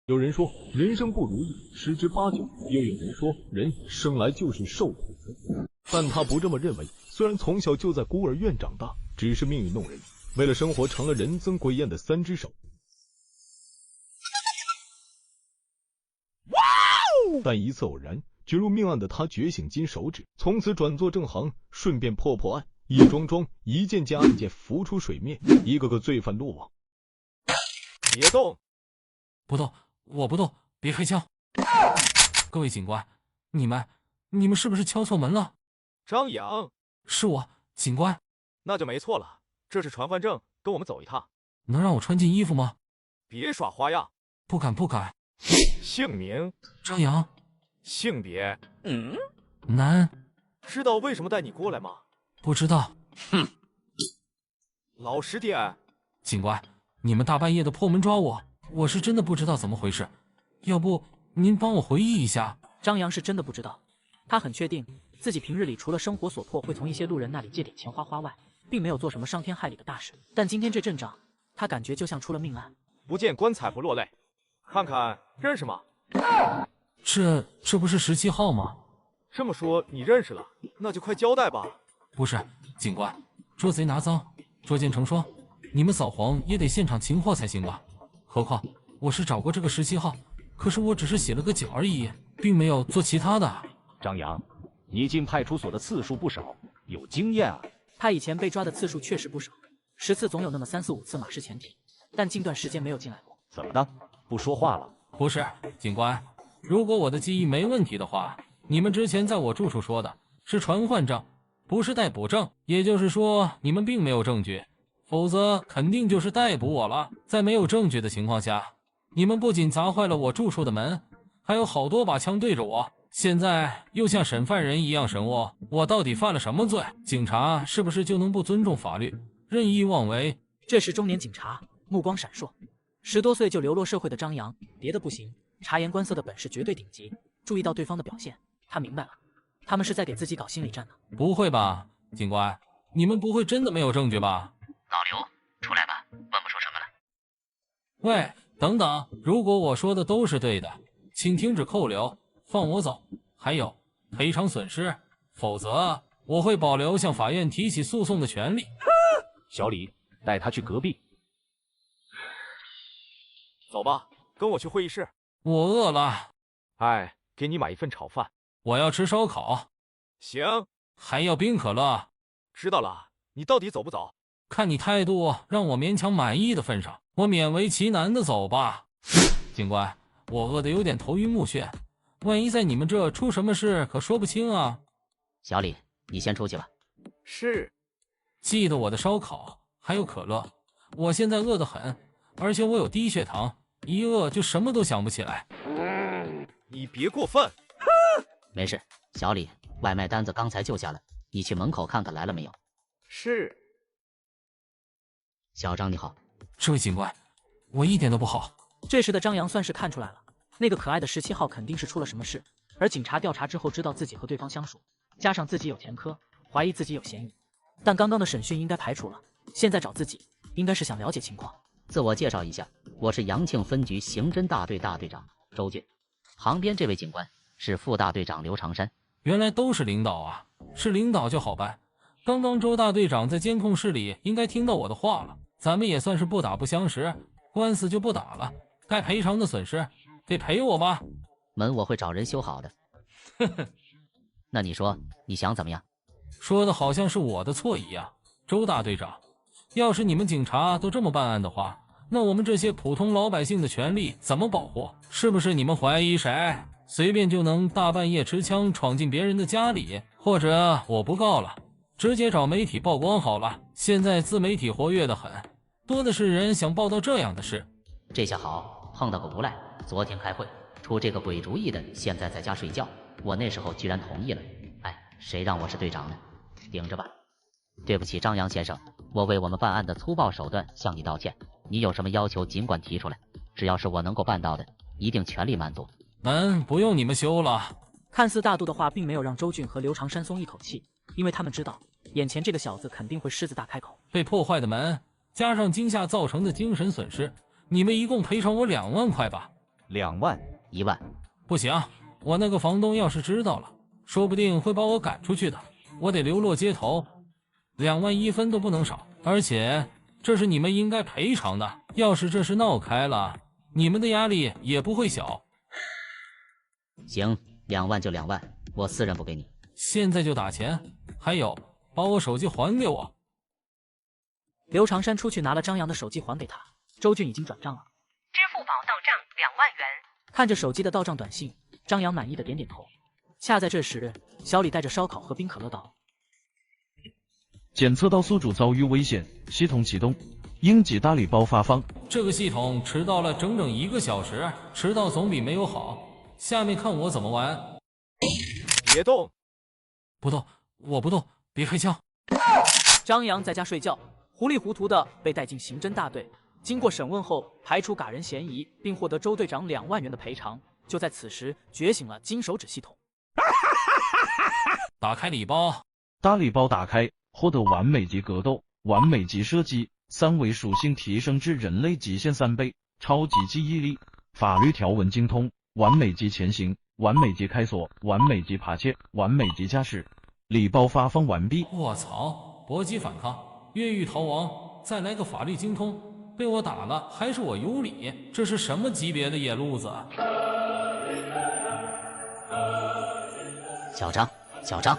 有人说人生不如意十之八九，又有人说人生来就是受苦的。但他不这么认为，虽然从小就在孤儿院长大，只是命运弄人，为了生活成了人憎鬼厌的三只手。但一次偶然，卷入命案的他觉醒金手指，从此转做正行，顺便破案，一桩桩一件件案件浮出水面，一个个罪犯落网。别动！不动，我不动，别开枪！各位警官，你们是不是敲错门了？张扬，是我，警官。那就没错了，这是传唤证，跟我们走一趟。能让我穿进衣服吗？别耍花样！不敢。姓名？张扬。性别？男。知道为什么带你过来吗？不知道。哼！老实点。警官，你们大半夜的破门抓我，我是真的不知道怎么回事，要不您帮我回忆一下。张扬是真的不知道，他很确定自己平日里除了生活所迫会从一些路人那里借点钱花外，并没有做什么伤天害理的大事。但今天这阵仗，他感觉就像出了命案。不见棺材不落泪，看看认识吗？这不是17号吗？这么说你认识了，那就快交代吧。不是，警官，捉贼拿赃，捉奸成双，你们扫黄也得现场擒获才行吧？何况我是找过这个17号，可是我只是写了个脚而已，并没有做其他的。张扬，你进派出所的次数不少，有经验啊。他以前被抓的次数确实不少，10次总有那么3、4、5次马是前提，但近段时间没有进来过。怎么的？不说话了？不是，警官，如果我的记忆没问题的话，你们之前在我住处说的是传唤证，不是逮捕证，也就是说你们并没有证据，否则肯定就是逮捕我了。在没有证据的情况下，你们不仅砸坏了我住处的门，还有好多把枪对着我，现在又像审犯人一样审我，我到底犯了什么罪？警察是不是就能不尊重法律，任意妄为？这时中年警察目光闪烁，10多岁就流落社会的张扬，别的不行，察言观色的本事绝对顶级。注意到对方的表现，他明白了，他们是在给自己搞心理战呢。不会吧，警官，你们不会真的没有证据吧？老刘，出来吧，问不出什么来。喂，等等，如果我说的都是对的，请停止扣留，放我走，还有赔偿损失，否则我会保留向法院提起诉讼的权利。小李，带他去隔壁。走吧，跟我去会议室。我饿了。哎，给你买一份炒饭。我要吃烧烤。行。还要冰可乐。知道了，你到底走不走？看你态度让我勉强满意的份上，我勉为其难的走吧。警官，我饿得有点头晕目眩，万一在你们这出什么事可说不清啊。小李，你先出去吧。是。记得我的烧烤还有可乐，我现在饿得很，而且我有低血糖，一饿就什么都想不起来。你别过分。没事，小李，外卖单子刚才就下了，你去门口看看来了没有。是。小张你好。这位警官，我一点都不好。这时的张扬算是看出来了，那个可爱的17号肯定是出了什么事，而警察调查之后知道自己和对方相熟，加上自己有前科，怀疑自己有嫌疑。但刚刚的审讯应该排除了，现在找自己应该是想了解情况。自我介绍一下，我是阳庆分局刑侦大队大队长周俊，旁边这位警官是副大队长刘长山。原来都是领导啊，是领导就好办。刚刚周大队长在监控室里应该听到我的话了，咱们也算是不打不相识，官司就不打了，该赔偿的损失得赔我吧。门我会找人修好的。呵呵，那你说你想怎么样？说的好像是我的错一样。周大队长，要是你们警察都这么办案的话，那我们这些普通老百姓的权利怎么保护？是不是你们怀疑谁随便就能大半夜持枪闯进别人的家里？或者我不告了，直接找媒体曝光好了，现在自媒体活跃的很，多的是人想报道这样的事。这下好，碰到个无赖，昨天开会出这个鬼主意的，现在在家睡觉，我那时候居然同意了。哎，谁让我是队长呢？顶着吧。对不起张扬先生，我为我们办案的粗暴手段向你道歉，你有什么要求尽管提出来，只要是我能够办到的，一定全力满足。门不用你们修了。看似大度的话并没有让周俊和刘长山松一口气，因为他们知道眼前这个小子肯定会狮子大开口。被破坏的门加上惊吓造成的精神损失，你们一共赔偿我2万块吧。2万、1万。不行，我那个房东要是知道了，说不定会把我赶出去的。我得流落街头，2万1分都不能少。而且这是你们应该赔偿的。要是这事闹开了，你们的压力也不会小。行，2万就2万，我私人不给你。现在就打钱，还有，把我手机还给我。刘长山出去拿了张扬的手机还给他，周俊已经转账了。支付宝到账2万元。看着手机的到账短信，张扬满意的点点头。恰在这时，小李带着烧烤和冰可乐到。检测到宿主遭遇危险，系统启动，应急大礼包发放。这个系统迟到了整整1个小时，迟到总比没有好。下面看我怎么玩。别动！不动，我不动，别开枪。张扬在家睡觉，糊里糊涂的被带进刑侦大队。经过审问后，排除嘎人嫌疑，并获得周队长2万元的赔偿。就在此时，觉醒了金手指系统。打开礼包，大礼包打开，获得完美级格斗、完美级射击、3维属性提升至人类极限3倍、超级记忆力、法律条文精通、完美级潜行、完美级开锁、完美级扒窃、完美级驾驶。礼包发放完毕。卧槽！搏击反抗，越狱逃亡，再来个法律精通，被我打了还是我有理，这是什么级别的野路子？小张，小张，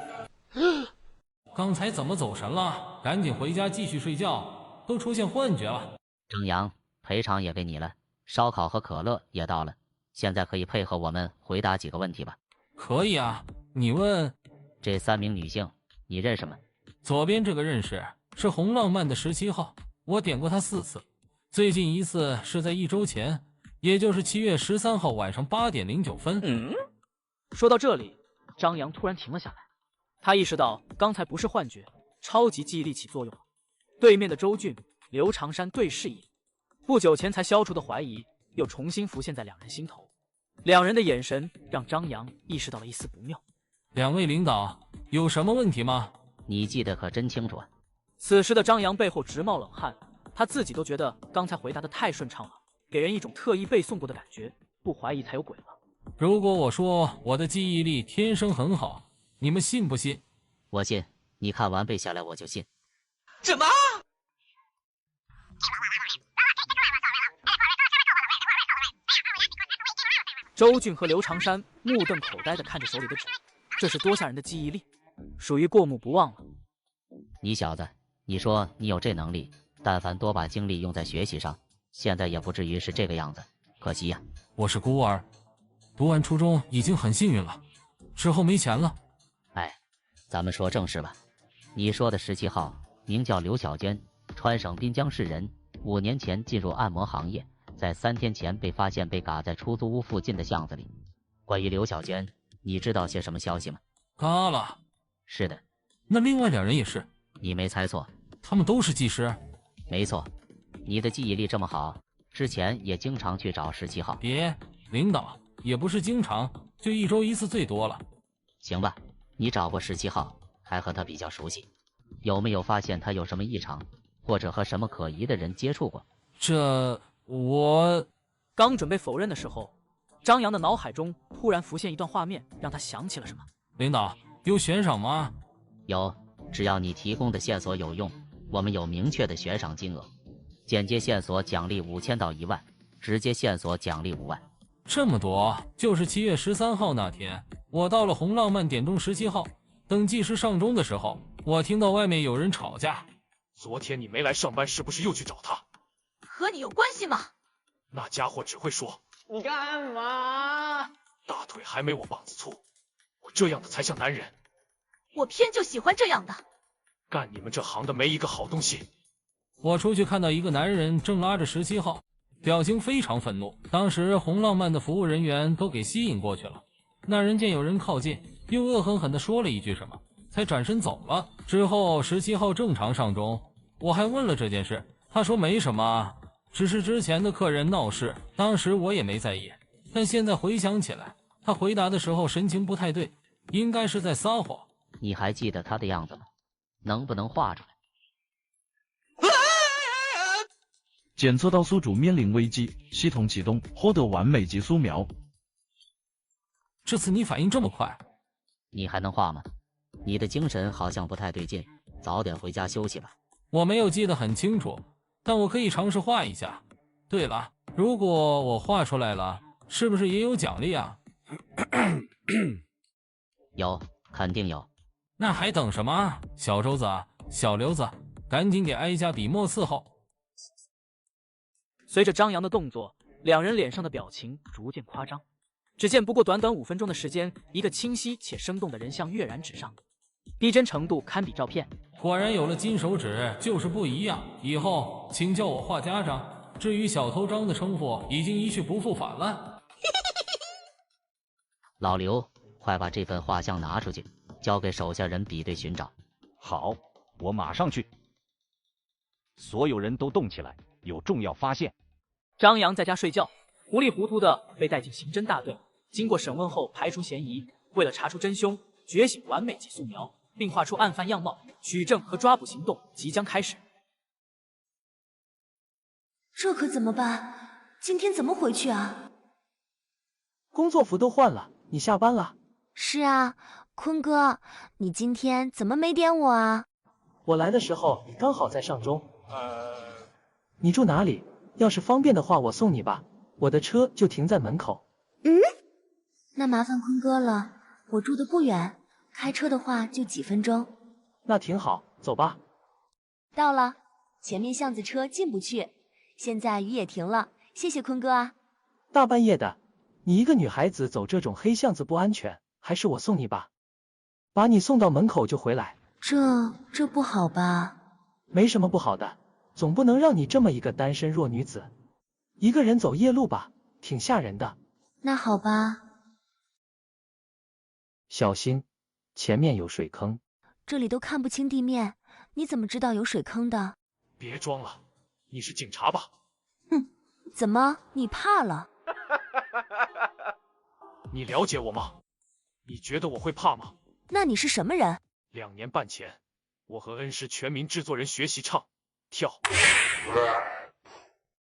刚才怎么走神了？赶紧回家继续睡觉，都出现幻觉了。张扬，赔偿也给你了，烧烤和可乐也到了，现在可以配合我们回答几个问题吧？可以啊，你问。这3名女性，你认识吗？左边这个认识，是红浪漫的17号，我点过她4次，最近一次是在1周前，也就是7月13号晚上8点09分。说到这里，张扬突然停了下来，他意识到刚才不是幻觉，超级记忆力起作用了。对面的周俊、刘长山对视一眼，不久前才消除的怀疑又重新浮现在2人心头。2人的眼神让张扬意识到了一丝不妙。2位领导，有什么问题吗？你记得可真清楚啊！此时的张扬背后直冒冷汗，他自己都觉得刚才回答的太顺畅了，给人一种特意背诵过的感觉，不怀疑才有鬼了。如果我说我的记忆力天生很好，你们信不信？我信，你看完背下来我就信。什么？周俊和刘长山目瞪口呆地看着手里的纸，这是多吓人的记忆力，属于过目不忘了。你小子，你说你有这能力，但凡多把精力用在学习上，现在也不至于是这个样子。可惜呀，我是孤儿，读完初中已经很幸运了，之后没钱了。哎，咱们说正事吧。你说的17号名叫刘小娟，川省滨江市人，5年前进入按摩行业，在3天前被发现被嘎在出租屋附近的巷子里。关于刘小娟，你知道些什么消息吗？嘎了。是的。那另外2人也是？你没猜错，他们都是技师。没错，你的记忆力这么好，之前也经常去找17号。别，领导，也不是经常，就1周1次最多了。行吧，你找过17号，还和他比较熟悉，有没有发现他有什么异常，或者和什么可疑的人接触过？我刚准备否认的时候，张扬的脑海中突然浮现一段画面，让他想起了什么。领导，有悬赏吗？有，只要你提供的线索有用，我们有明确的悬赏金额。间接线索奖励5000到1万，直接线索奖励5万。这么多，就是7月13号那天，我到了红浪漫点中17号，等技师上钟的时候，我听到外面有人吵架。昨天你没来上班，是不是又去找他？和你有关系吗？那家伙只会说你干嘛？大腿还没我膀子粗，我这样的才像男人。我偏就喜欢这样的。干你们这行的没一个好东西。我出去看到一个男人正拉着17号，表情非常愤怒。当时红浪漫的服务人员都给吸引过去了。那人见有人靠近，又恶狠狠地说了一句什么，才转身走了。之后17号正常上钟，我还问了这件事，他说没什么，只是之前的客人闹事，当时我也没在意。但现在回想起来，他回答的时候神情不太对，应该是在撒谎。你还记得他的样子吗？能不能画出来？检测到宿主面临危机，系统启动，获得完美级素描。这次你反应这么快，你还能画吗？你的精神好像不太对劲，早点回家休息吧。我没有记得很清楚，但我可以尝试画一下。对了，如果我画出来了，是不是也有奖励啊？有，肯定有。那还等什么？小周子、小刘子，赶紧给哀家笔墨伺候。随着张扬的动作，两人脸上的表情逐渐夸张。只见不过短短5分钟的时间，一个清晰且生动的人像跃然纸上，逼真程度堪比照片。果然有了金手指就是不一样，以后请叫我画家张。至于小头张的称呼已经一去不复返了。老刘，快把这份画像拿出去，交给手下人比对寻找。好，我马上去。所有人都动起来，有重要发现。张扬在家睡觉，糊里糊涂的被带进刑侦大队。经过审问后排除嫌疑，为了查出真凶，觉醒完美级素描，并画出案犯样貌，取证和抓捕行动即将开始。这可怎么办？今天怎么回去啊？工作服都换了，你下班了？是啊，坤哥，你今天怎么没点我啊？我来的时候你刚好在上钟。你住哪里？要是方便的话，我送你吧，我的车就停在门口。那麻烦坤哥了，我住的不远，开车的话就几分钟。那挺好，走吧。到了，前面巷子车进不去，现在雨也停了，谢谢坤哥啊。大半夜的，你一个女孩子走这种黑巷子不安全，还是我送你吧，把你送到门口就回来。这不好吧？没什么不好的，总不能让你这么一个单身弱女子，一个人走夜路吧，挺吓人的。那好吧。小心，前面有水坑。这里都看不清地面，你怎么知道有水坑的？别装了，你是警察吧？怎么，你怕了？你了解我吗？你觉得我会怕吗？那你是什么人？2年半前，我和恩师全民制作人学习唱跳。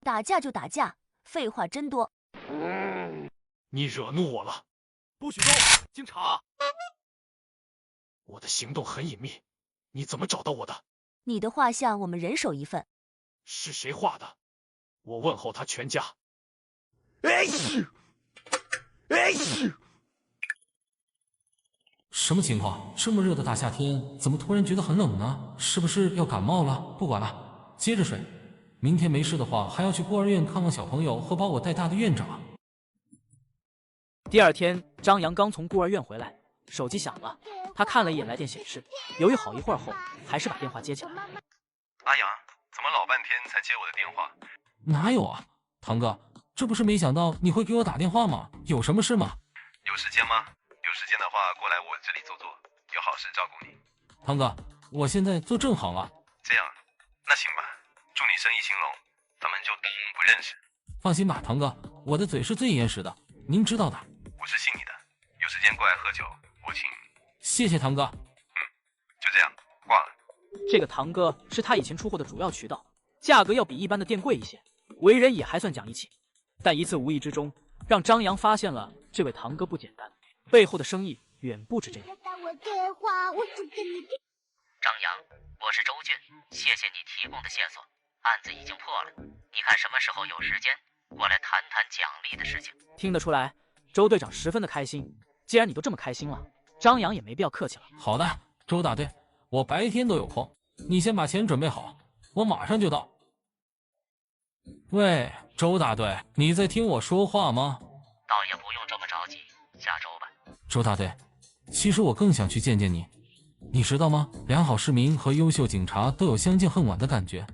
打架就打架，废话真多。你惹怒我了。不许动，警察！我的行动很隐秘，你怎么找到我的？你的画像我们人手一份。是谁画的？我问候他全家。什么情况？这么热的大夏天，怎么突然觉得很冷呢？是不是要感冒了？不管了，接着睡。明天没事的话，还要去孤儿院看望小朋友和把我带大的院长。第二天，张扬刚从孤儿院回来，手机响了，他看了一眼来电显示，犹豫好一会儿后，还是把电话接起来。阿阳，怎么老半天才接我的电话？哪有啊，堂哥，这不是没想到你会给我打电话吗？有什么事吗？有时间吗？有时间的话，过来我这里坐坐，有好事照顾你。堂哥，我现在做正行啊。这样，那行吧，祝你生意兴隆，咱们就当不认识。放心吧，堂哥，我的嘴是最严实的，您知道的。我是信你的，有时间过来喝酒，我请。谢谢堂哥。就这样，挂了。这个堂哥是他以前出货的主要渠道，价格要比一般的店贵一些，为人也还算讲义气。但一次无意之中，让张扬发现了这位堂哥不简单，背后的生意远不止这点。张扬，我是周俊，谢谢你提供的线索，案子已经破了，你看什么时候有时间过来谈谈奖励的事情。听得出来，周队长十分的开心。既然你都这么开心了，张扬也没必要客气了。好的，周大队，我白天都有空，你先把钱准备好，我马上就到。喂，周大队，你在听我说话吗？倒也不用这么着急，下周吧。周大队，其实我更想去见见你，你知道吗？良好市民和优秀警察都有相见恨晚的感觉。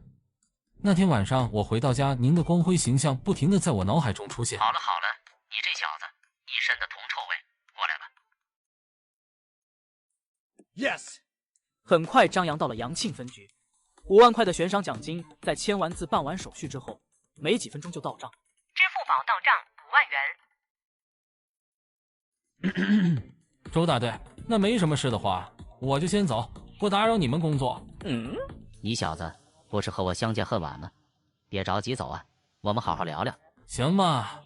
那天晚上我回到家，您的光辉形象不停地在我脑海中出现。好了好了，你这小子一身的铜臭味，过来吧。Yes。很快，张扬到了阳庆分局，5万块的悬赏奖金，在签完字、办完手续之后，没几分钟就到账。支付宝到账5万元。周大队，那没什么事的话，我就先走，不打扰你们工作。你小子不是和我相见恨晚吗？别着急走啊，我们好好聊聊。行吧。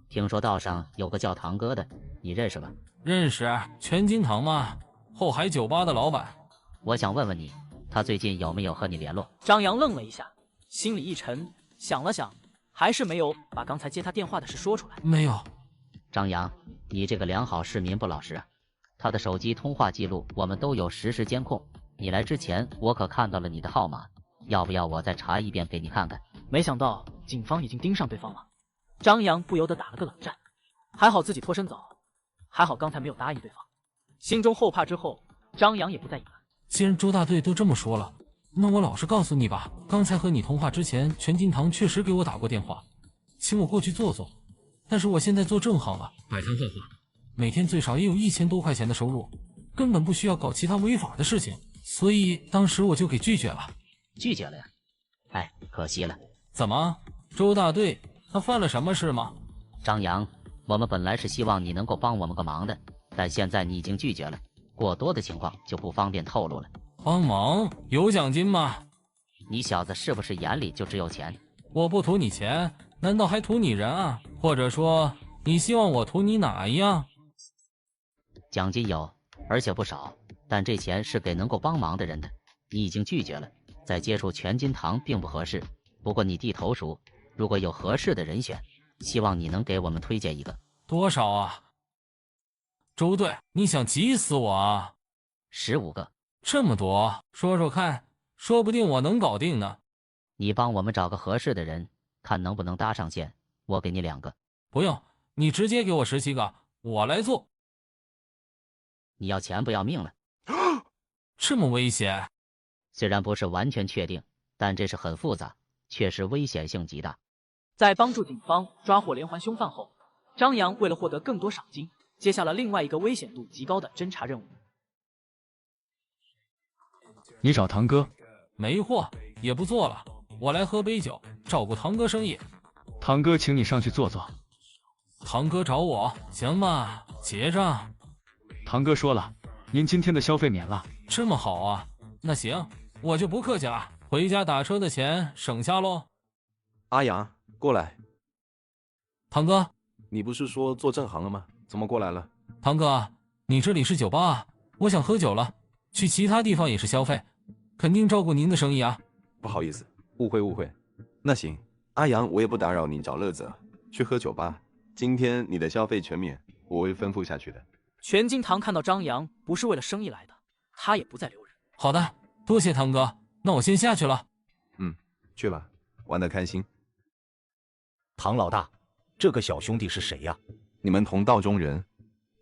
听说道上有个叫堂哥的，你认识吧？认识，全金堂吗？后海酒吧的老板。我想问问你，他最近有没有和你联络？张扬愣了一下，心里一沉，想了想，还是没有把刚才接他电话的事说出来。没有。张扬，你这个良好市民不老实啊！他的手机通话记录我们都有实时监控，你来之前我可看到了你的号码，要不要我再查一遍给你看看？没想到警方已经盯上对方了，张扬不由得打了个冷战，还好自己脱身早，还好刚才没有答应对方。心中后怕之后，张扬也不再隐瞒。既然周大队都这么说了，那我老实告诉你吧，刚才和你通话之前，全金堂确实给我打过电话，请我过去坐坐。但是我现在做正行了，摆摊画画，每天最少也有1000多块钱的收入，根本不需要搞其他违法的事情，所以当时我就给拒绝了。拒绝了呀？哎，可惜了。怎么？周大队他犯了什么事吗？张扬，我们本来是希望你能够帮我们个忙的，但现在你已经拒绝了，过多的情况就不方便透露了。帮忙有奖金吗？你小子是不是眼里就只有钱？我不图你钱，难道还图你人啊？或者说你希望我图你哪一样？奖金有，而且不少，但这钱是给能够帮忙的人的，你已经拒绝了，再接触全金堂并不合适。不过你地头熟，如果有合适的人选，希望你能给我们推荐一个。多少啊？周队，你想急死我啊？15个。这么多，说说看，说不定我能搞定呢。你帮我们找个合适的人，看能不能搭上线，我给你2个。不用，你直接给我17个，我来做。你要钱不要命了？这么危险？虽然不是完全确定，但这事很复杂，确实危险性极大。在帮助警方抓获连环凶犯后，张扬为了获得更多赏金，接下了另外一个危险度极高的侦查任务。你找堂哥？没货，也不做了，我来喝杯酒，照顾堂哥生意。堂哥请你上去坐坐。堂哥找我，行吧，结账。堂哥说了，您今天的消费免了。这么好啊？那行，我就不客气了，回家打车的钱省下喽。阿阳，过来。堂哥，你不是说做正行了吗？怎么过来了？堂哥，你这里是酒吧啊？我想喝酒了，去其他地方也是消费，肯定照顾您的生意啊。不好意思，误会误会。那行，阿阳，我也不打扰你找乐子了，去喝酒吧。今天你的消费全免，我会吩咐下去的。全金堂看到张扬不是为了生意来的，他也不再留人。好的，多谢堂哥，那我先下去了。去吧，玩得开心。唐老大，这个小兄弟是谁呀？你们同道中人，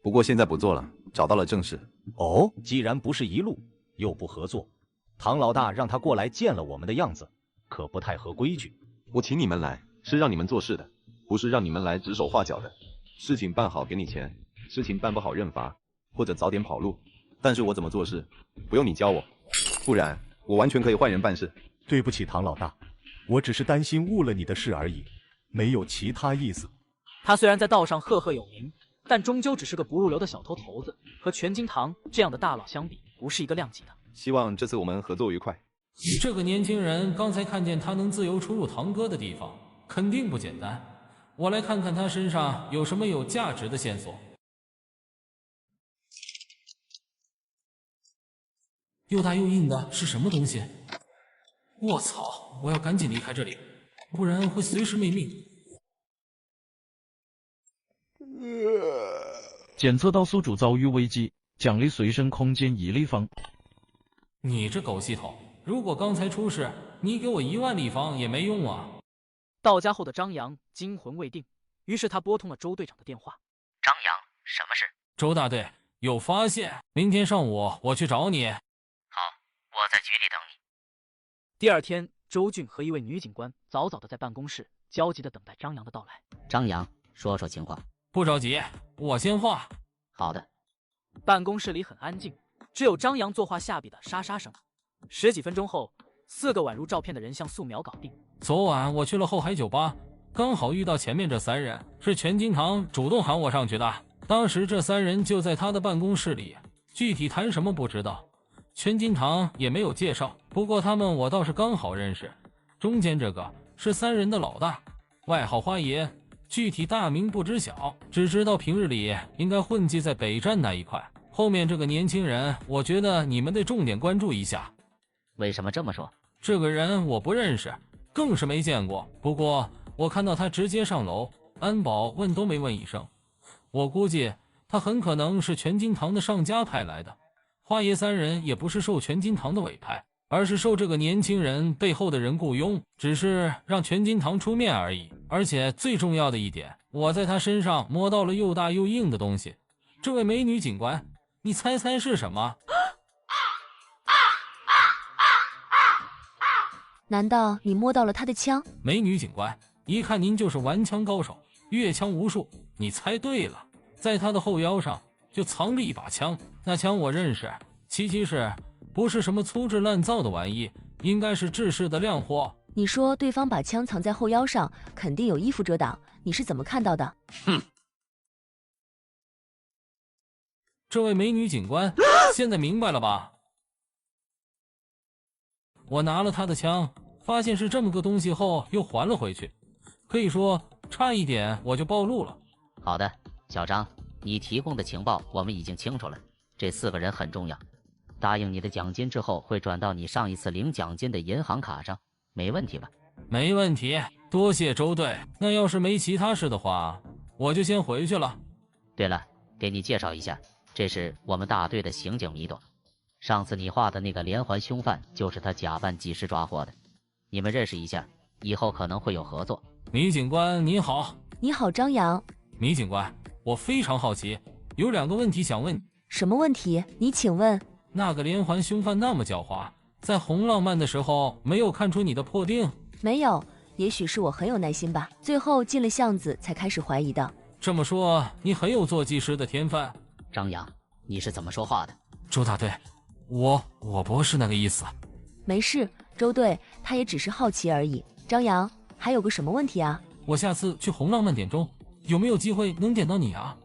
不过现在不做了，找到了正事。哦，既然不是一路，又不合作，唐老大让他过来见了我们的样子，可不太合规矩。我请你们来，是让你们做事的，不是让你们来指手画脚的。事情办好给你钱，事情办不好认罚，或者早点跑路。但是我怎么做事，不用你教我，不然我完全可以换人办事。对不起，唐老大，我只是担心误了你的事而已，没有其他意思。他虽然在道上赫赫有名，但终究只是个不入流的小头头子，和全金堂这样的大佬相比，不是一个量级的。希望这次我们合作愉快。这个年轻人刚才看见他能自由出入堂哥的地方，肯定不简单。我来看看他身上有什么有价值的线索。又大又硬的是什么东西？我操！我要赶紧离开这里，不然会随时没命。检测到宿主遭遇危机，奖励随身空间1立方。你这狗系统，如果刚才出事，你给我1万立方也没用啊！到家后的张扬惊魂未定，于是他拨通了周队长的电话。张扬，什么事？周大队，有发现，明天上午我去找你。好，我在局里等你。第二天，周俊和一位女警官早早的在办公室焦急的等待张扬的到来。张扬，说说情况。不着急，我先画。好的。办公室里很安静，只有张扬作画下笔的沙沙声。10几分钟后，4个宛如照片的人像素描搞定。昨晚我去了后海酒吧，刚好遇到前面这3人，是全金堂主动喊我上去的。当时这3人就在他的办公室里，具体谈什么不知道，全金堂也没有介绍。不过他们我倒是刚好认识，中间这个是3人的老大，外号花爷，具体大名不知晓，只知道平日里应该混迹在北站那一块。后面这个年轻人，我觉得你们得重点关注一下。为什么这么说？这个人我不认识，更是没见过。不过我看到他直接上楼，安保问都没问一声。我估计他很可能是全金堂的上家派来的。花爷3人也不是受全金堂的委派，而是受这个年轻人背后的人雇佣，只是让全金堂出面而已。而且最重要的一点，我在他身上摸到了又大又硬的东西。这位美女警官，你猜猜是什么？难道你摸到了他的枪？美女警官，一看您就是玩枪高手，阅枪无数。你猜对了，在他的后腰上就藏着一把枪。那枪我认识，七七是不是什么粗制滥造的玩意，应该是制式的亮货。你说对方把枪藏在后腰上，肯定有衣服遮挡，你是怎么看到的？哼！这位美女警官，现在明白了吧？我拿了他的枪，发现是这么个东西后，又还了回去。可以说，差一点我就暴露了。好的，小张，你提供的情报我们已经清楚了。这4个人很重要，答应你的奖金之后会转到你上一次领奖金的银行卡上，没问题吧？没问题，多谢周队。那要是没其他事的话，我就先回去了。对了，给你介绍一下，这是我们大队的刑警米朵。上次你画的那个连环凶犯，就是他假扮技师抓获的。你们认识一下，以后可能会有合作。米警官您好。你好，张扬。米警官，我非常好奇，有2个问题想问你。什么问题？你请问。那个连环凶犯那么狡猾，在红浪漫的时候没有看出你的破腚？没有，也许是我很有耐心吧，最后进了巷子才开始怀疑的。这么说，你很有做技师的天分。张扬，你是怎么说话的？周大队，我不是那个意思。没事，周队，他也只是好奇而已。张扬，还有个什么问题啊？我下次去红浪漫点钟，有没有机会能点到你啊？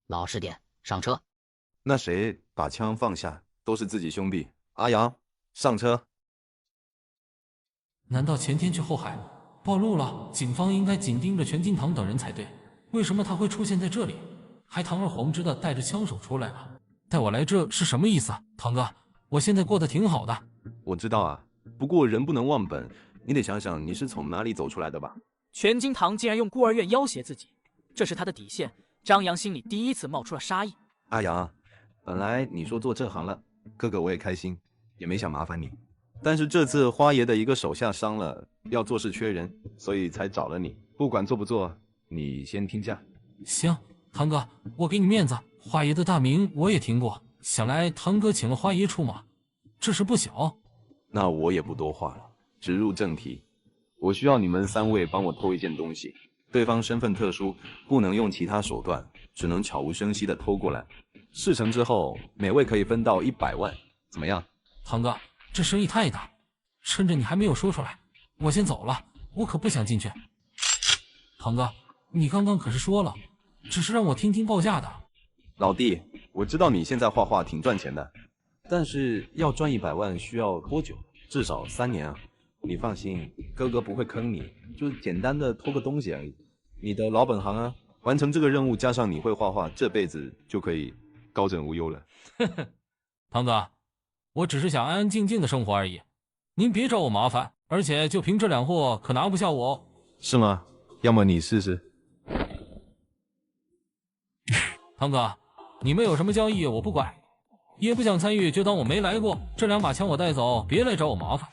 老实点，上车。那谁把枪放下？都是自己兄弟。阿阳，上车。难道前天去后海暴露了？警方应该紧盯着全金堂等人才对，为什么他会出现在这里？还堂而皇之的带着枪手出来了，带我来这是什么意思啊？堂哥，我现在过得挺好的。我知道啊，不过人不能忘本，你得想想你是从哪里走出来的吧。全金堂竟然用孤儿院要挟自己，这是他的底线。张扬心里第一次冒出了杀意。阿阳，本来你说做这行了，哥哥我也开心，也没想麻烦你。但是这次花爷的一个手下伤了，要做事缺人，所以才找了你。不管做不做，你先听假。行，堂哥，我给你面子。花爷的大名我也听过，想来堂哥请了花爷出马，这事不小。那我也不多话了，直入正题。我需要你们3位帮我偷一件东西，对方身份特殊，不能用其他手段，只能悄无声息的偷过来。事成之后，每位可以分到100万，怎么样？堂哥，这生意太大，趁着你还没有说出来，我先走了，我可不想进去。堂哥，你刚刚可是说了，只是让我听听报价的。老弟，我知道你现在画画挺赚钱的，但是要赚100万需要多久？至少3年啊！你放心，哥哥不会坑你，就简单的偷个东西而已。你的老本行啊，完成这个任务加上你会画画，这辈子就可以高枕无忧了。堂哥，我只是想安安静静的生活而已，您别找我麻烦。而且就凭这2货，可拿不下我哦。是吗？要么你试试。堂哥，你们有什么交易我不管，也不想参与，就当我没来过。这2把枪我带走，别来找我麻烦，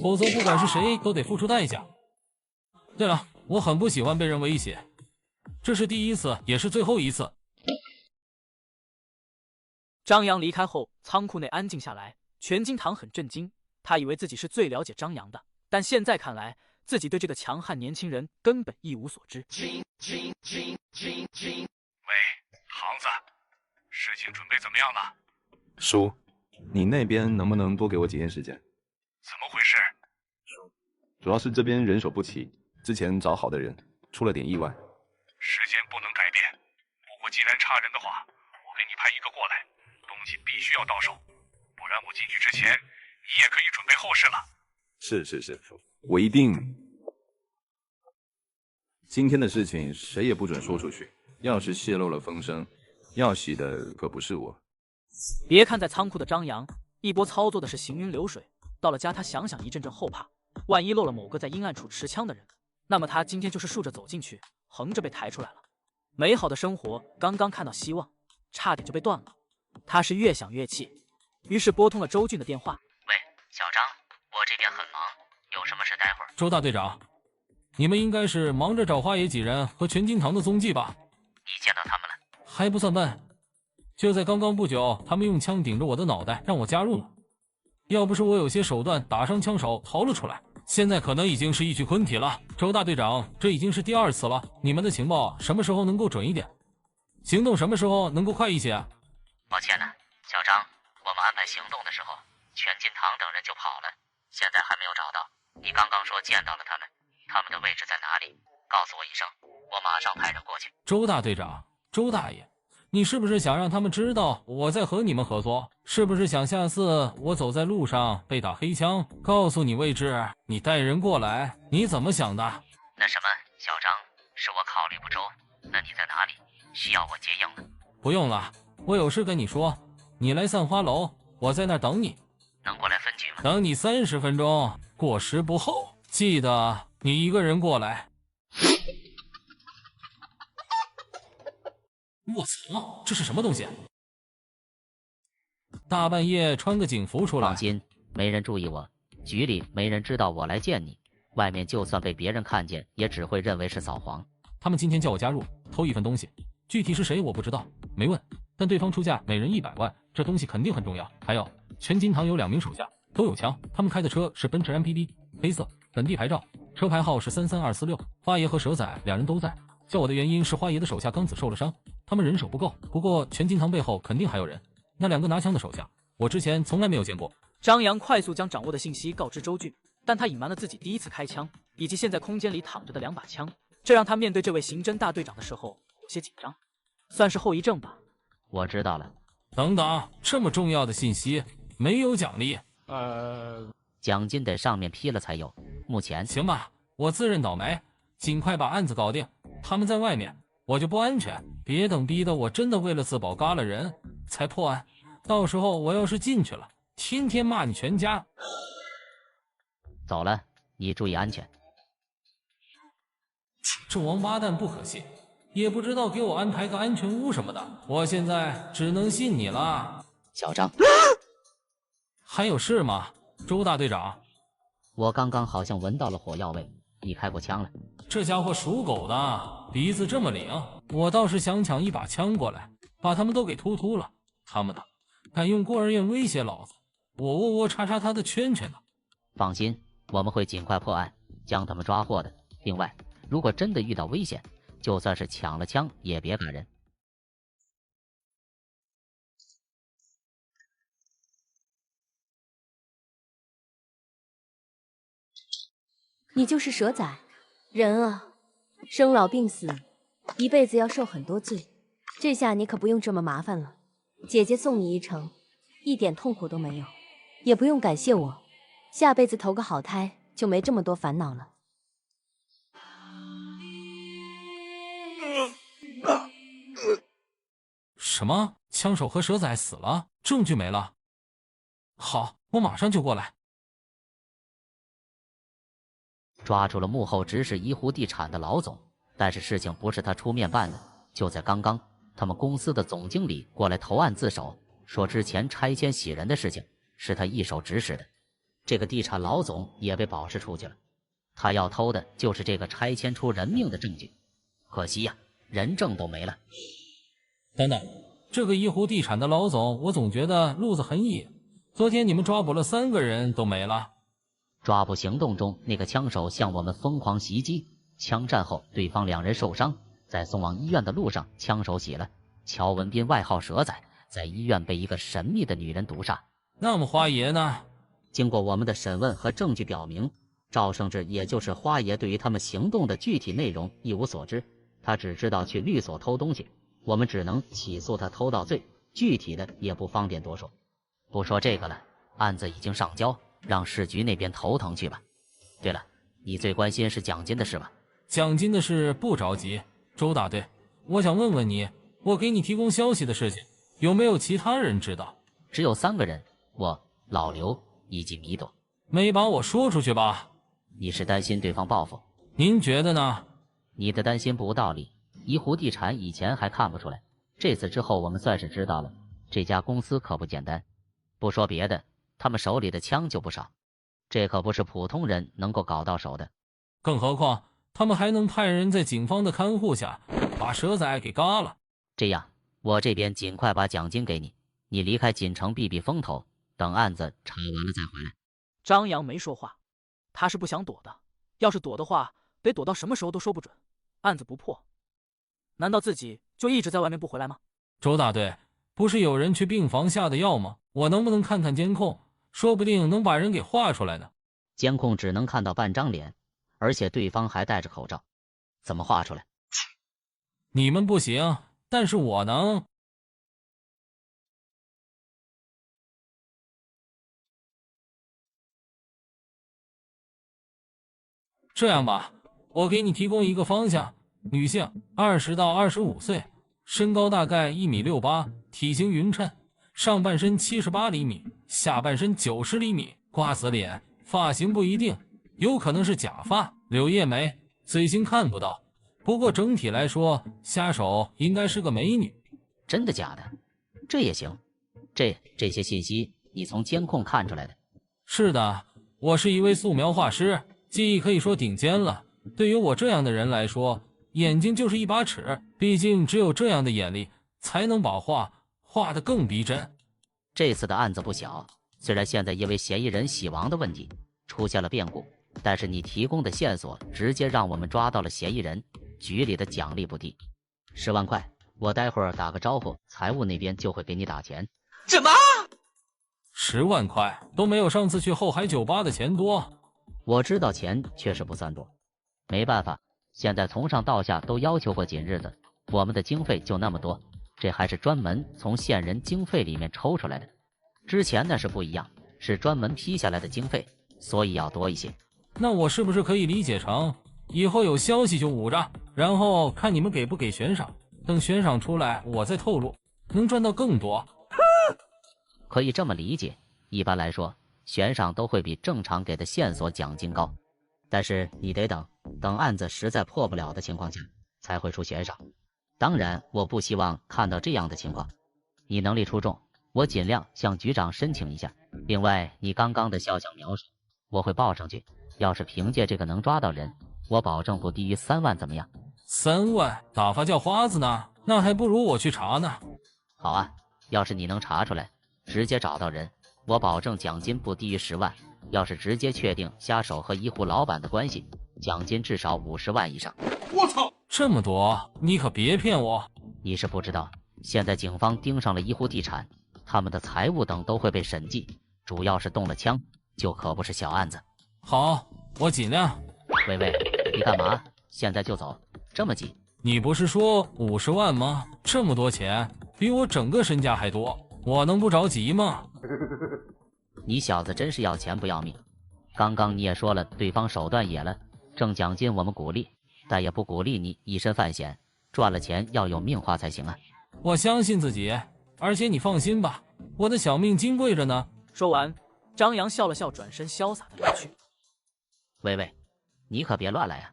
否则不管是谁都得付出代价。对了，我很不喜欢被人威胁，这是第一次，也是最后一次。张扬离开后，仓库内安静下来。全金堂很震惊，他以为自己是最了解张扬的，但现在看来，自己对这个强悍年轻人根本一无所知。喂，堂子，事情准备怎么样了？叔，你那边能不能多给我几天时间？怎么回事？主要是这边人手不齐，之前找好的人出了点意外。时间不能改变，不过既然差人的话，我给你派一个过来，东西必须须要到手，不然我进去之前，你也可以准备后事了。是，我一定。今天的事情谁也不准说出去，要是泄露了风声，要洗的可不是我。别看在仓库的张扬，一波操作的是行云流水，到了家他想想一阵阵后怕，万一漏了某个在阴暗处持枪的人，那么他今天就是竖着走进去，横着被抬出来了。美好的生活刚刚看到希望，差点就被断了。他是越想越气，于是拨通了周俊的电话。喂，小张，我这边很忙，有什么事待会儿。周大队长，你们应该是忙着找花野几人和全金堂的踪迹吧？你见到他们了？还不算慢，就在刚刚不久，他们用枪顶着我的脑袋让我加入了。要不是我有些手段打伤枪手逃了出来，现在可能已经是一具昆体了。周大队长，这已经是第2次了，你们的情报什么时候能够准一点？行动什么时候能够快一些啊？抱歉了，小张，我们安排行动的时候，全金堂等人就跑了，现在还没有找到。你刚刚说见到了他们，他们的位置在哪里？告诉我一声，我马上派人过去。周大队长，周大爷，你是不是想让他们知道我在和你们合作？是不是想下次我走在路上被打黑枪，告诉你位置，你带人过来？你怎么想的？那什么，小张，是我考虑不周。那你在哪里？需要我接应吗？不用了，我有事跟你说。你来散花楼，我在那儿等你。能过来分局吗？等你30分钟，过时不候。记得你一个人过来。我操，这是什么东西？大半夜穿个警服出来。放心，没人注意我，局里没人知道我来见你，外面就算被别人看见，也只会认为是扫黄。他们今天叫我加入，偷一份东西，具体是谁我不知道，没问。但对方出价每人100万，这东西肯定很重要。还有，全金堂有2名手下，都有枪，他们开的车是奔驰 MPV， 黑色，本地牌照，车牌号是33246。花爷和蛇仔2人都在。叫我的原因是花爷的手下刚子受了伤，他们人手不够。不过全金堂背后肯定还有人，那2个拿枪的手下，我之前从来没有见过。张扬快速将掌握的信息告知周俊，但他隐瞒了自己第1次开枪，以及现在空间里躺着的2把枪，这让他面对这位刑侦大队长的时候有些紧张，算是后遗症吧。我知道了。等等，这么重要的信息没有奖励？奖金得上面批了才有。目前行吧，我自认倒霉，尽快把案子搞定。他们在外面，我就不安全。别等逼得我真的为了自保嘎了人才破案，到时候我要是进去了，天天骂你全家。走了，你注意安全。这王八蛋不可信，也不知道给我安排个安全屋什么的，我现在只能信你了。小张，还有事吗？周大队长，我刚刚好像闻到了火药味，你开过枪了？这家伙属狗的，鼻子这么灵，我倒是想抢一把枪过来，把他们都给突了。他们的敢用孤儿院威胁老子，我窝叉他的圈圈呢。放心，我们会尽快破案，将他们抓获的。另外，如果真的遇到危险，就算是抢了枪也别赶人。你就是蛇仔，人啊，生老病死，一辈子要受很多罪，这下你可不用这么麻烦了。姐姐送你一程，一点痛苦都没有，也不用感谢我，下辈子投个好胎就没这么多烦恼了。什么？枪手和蛇仔死了，证据没了？好，我马上就过来。抓住了幕后指使一湖地产的老总，但是事情不是他出面办的。就在刚刚，他们公司的总经理过来投案自首，说之前拆迁洗人的事情是他一手指使的。这个地产老总也被保释出去了，他要偷的就是这个拆迁出人命的证据。可惜呀，人证都没了。等等，这个一湖地产的老总，我总觉得路子很野。昨天你们抓捕了3个人都没了。抓捕行动中，那个枪手向我们疯狂袭击，枪战后对方2人受伤，在送往医院的路上，枪手死了。乔文斌外号蛇仔，在医院被一个神秘的女人毒杀。那么花爷呢？经过我们的审问和证据表明，赵胜志也就是花爷对于他们行动的具体内容一无所知，他只知道去律所偷东西，我们只能起诉他偷盗罪，具体的也不方便多说。不说这个了，案子已经上交，让市局那边头疼去吧。对了，你最关心是奖金的事吧？奖金的事不着急，周大队，我想问问你，我给你提供消息的事情，有没有其他人知道？只有3个人，我、老刘以及米朵。没把我说出去吧？你是担心对方报复？您觉得呢？你的担心不无道理。怡湖地产以前还看不出来，这次之后我们算是知道了，这家公司可不简单。不说别的，他们手里的枪就不少，这可不是普通人能够搞到手的。更何况他们还能派人在警方的看护下把蛇仔给嘎了。这样，我这边尽快把奖金给你，你离开锦城避避风头，等案子查完了再回来。张扬没说话，他是不想躲的，要是躲的话，得躲到什么时候都说不准。案子不破，难道自己就一直在外面不回来吗？周大队，不是有人去病房下的药吗？我能不能看看监控？说不定能把人给画出来呢。监控只能看到半张脸，而且对方还戴着口罩，怎么画出来？你们不行，但是我能。这样吧，我给你提供一个方向：女性，20到25岁，身高大概1.68米，体型匀称，上半身78厘米，下半身90厘米，瓜子脸，发型不一定，有可能是假发，柳叶眉，嘴型看不到。不过整体来说，下手应该是个美女。真的假的？这也行。这些信息你从监控看出来的？是的，我是一位素描画师，技艺可以说顶尖了。对于我这样的人来说，眼睛就是一把尺，毕竟只有这样的眼力，才能把画画得更逼真。这次的案子不小，虽然现在因为嫌疑人死亡的问题出现了变故，但是你提供的线索直接让我们抓到了嫌疑人，局里的奖励不低，10万块。我待会儿打个招呼，财务那边就会给你打钱。什么？10万块都没有上次去后海酒吧的钱多。我知道钱确实不算多，没办法，现在从上到下都要求过紧日子，我们的经费就那么多，这还是专门从县人经费里面抽出来的。之前那是不一样，是专门批下来的经费，所以要多一些。那我是不是可以理解成，以后有消息就捂着，然后看你们给不给悬赏，等悬赏出来我再透露，能赚到更多？可以这么理解，一般来说悬赏都会比正常给的线索奖金高，但是你得等案子实在破不了的情况下才会出悬赏。当然我不希望看到这样的情况，你能力出众，我尽量向局长申请一下。另外你刚刚的肖像描述我会报上去，要是凭借这个能抓到人，我保证不低于3万，怎么样？3万打发叫花子呢，那还不如我去查呢。好啊，要是你能查出来直接找到人，我保证奖金不低于10万，要是直接确定瞎手和一户老板的关系，奖金至少50万以上。我操，这么多，你可别骗我。你是不知道，现在警方盯上了一户地产，他们的财务等都会被审计，主要是动了枪，就可不是小案子。好，我尽量。喂，你干嘛？现在就走？这么急？你不是说50万吗？这么多钱，比我整个身家还多，我能不着急吗？你小子真是要钱不要命。刚刚你也说了，对方手段野了，挣奖金我们鼓励，但也不鼓励你以身犯险，赚了钱要有命花才行啊。我相信自己，而且你放心吧，我的小命金贵着呢。说完，张扬笑了笑，转身潇洒的离去。喂，你可别乱来啊！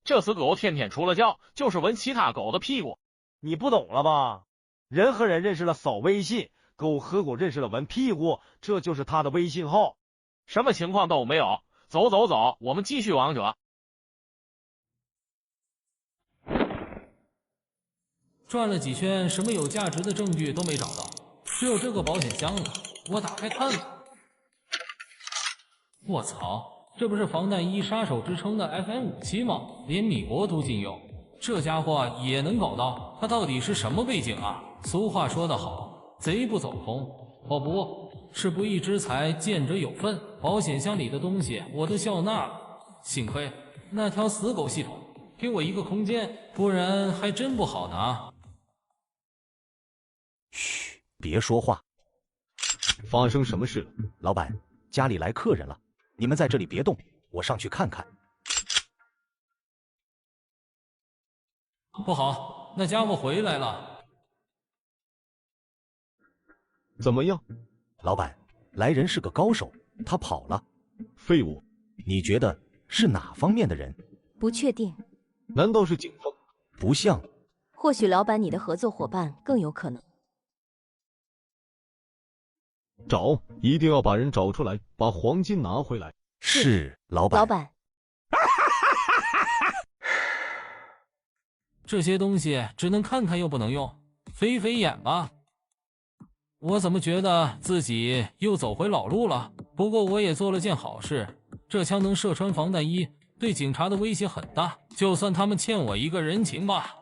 这死狗天天除了觉就是闻其他狗的屁股，你不懂了吧？人和人认识了扫微信，狗和狗认识了闻屁股，这就是他的微信号。什么情况都没有。走，我们继续王者。转了几圈，什么有价值的证据都没找到，只有这个保险箱了。我打开看看，我操，这不是防弹衣杀手之称的 FM 武器吗？连米国都禁用，这家伙也能搞到，他到底是什么背景啊？俗话说得好，贼不走空。哦不，是不义之财见者有份。保险箱里的东西我都笑纳了，幸亏那条死狗系统，给我一个空间，不然还真不好拿。嘘，别说话。发生什么事了？老板，家里来客人了，你们在这里别动，我上去看看。不好，那家伙回来了。怎么样？老板，来人是个高手，他跑了。废物！你觉得是哪方面的人？不确定。难道是警方？不像。或许老板你的合作伙伴更有可能。找，一定要把人找出来，把黄金拿回来。是，老板。老板，这些东西只能看看又不能用，飞飞眼吧。我怎么觉得自己又走回老路了？不过我也做了件好事，这枪能射穿防弹衣，对警察的威胁很大，就算他们欠我一个人情吧。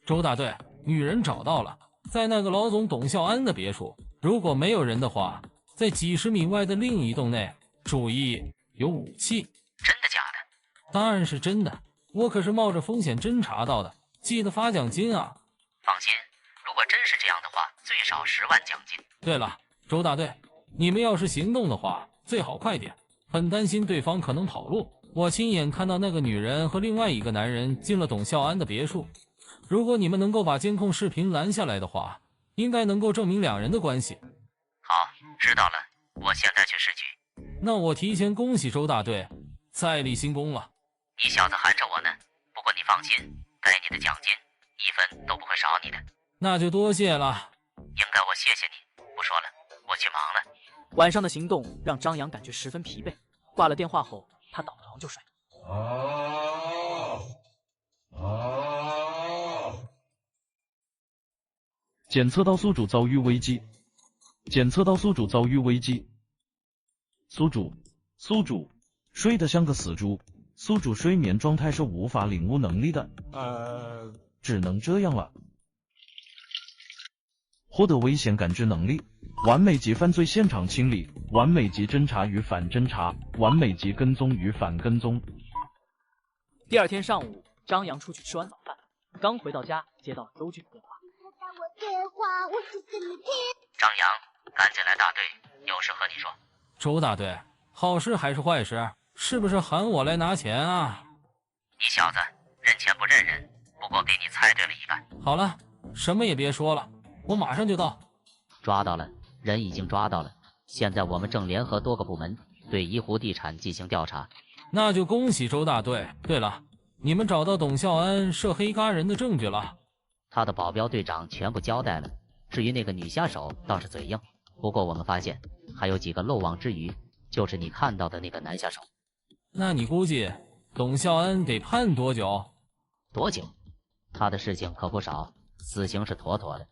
周大队，女人找到了，在那个老总董孝安的别墅。如果没有人的话，在几十米外的另一栋内，注意有武器。真的假的？当然是真的，我可是冒着风险侦查到的，记得发奖金啊。放心，如果真是这样的话，最少10万奖金。对了，周大队，你们要是行动的话，最好快点，很担心对方可能跑路。我亲眼看到那个女人和另外一个男人进了董孝安的别墅，如果你们能够把监控视频拦下来的话，应该能够证明两人的关系。好，知道了，我现在去市局。那我提前恭喜周大队，再立新功了。你小子含着我呢，不过你放心，该你的奖金1分都不会少你的。那就多谢了。应该我谢谢你，不说了，我去忙了。晚上的行动让张扬感觉十分疲惫，挂了电话后，他倒床就睡。检测到宿主遭遇危机，检测到宿主遭遇危机。宿主，睡得像个死猪。宿主睡眠状态是无法领悟能力的。只能这样了。获得危险感知能力，完美级犯罪现场清理，完美级侦查与反侦查，完美级跟踪与反跟踪。第二天上午，张扬出去吃完早饭，刚回到家，接到了周俊的电话。张扬，赶紧来大队，有事和你说。周大队，好事还是坏事？是不是喊我来拿钱啊？你小子认钱不认人，不过给你猜对了一半。好了，什么也别说了，我马上就到。抓到了，人已经抓到了，现在我们正联合多个部门对怡湖地产进行调查。那就恭喜周大队。对了，你们找到董孝安涉黑嘎人的证据了？他的保镖队长全部交代了，至于那个女下手倒是嘴硬，不过我们发现还有几个漏网之鱼，就是你看到的那个男下手。那你估计董孝安得判多久？多久？他的事情可不少，死刑是妥妥的。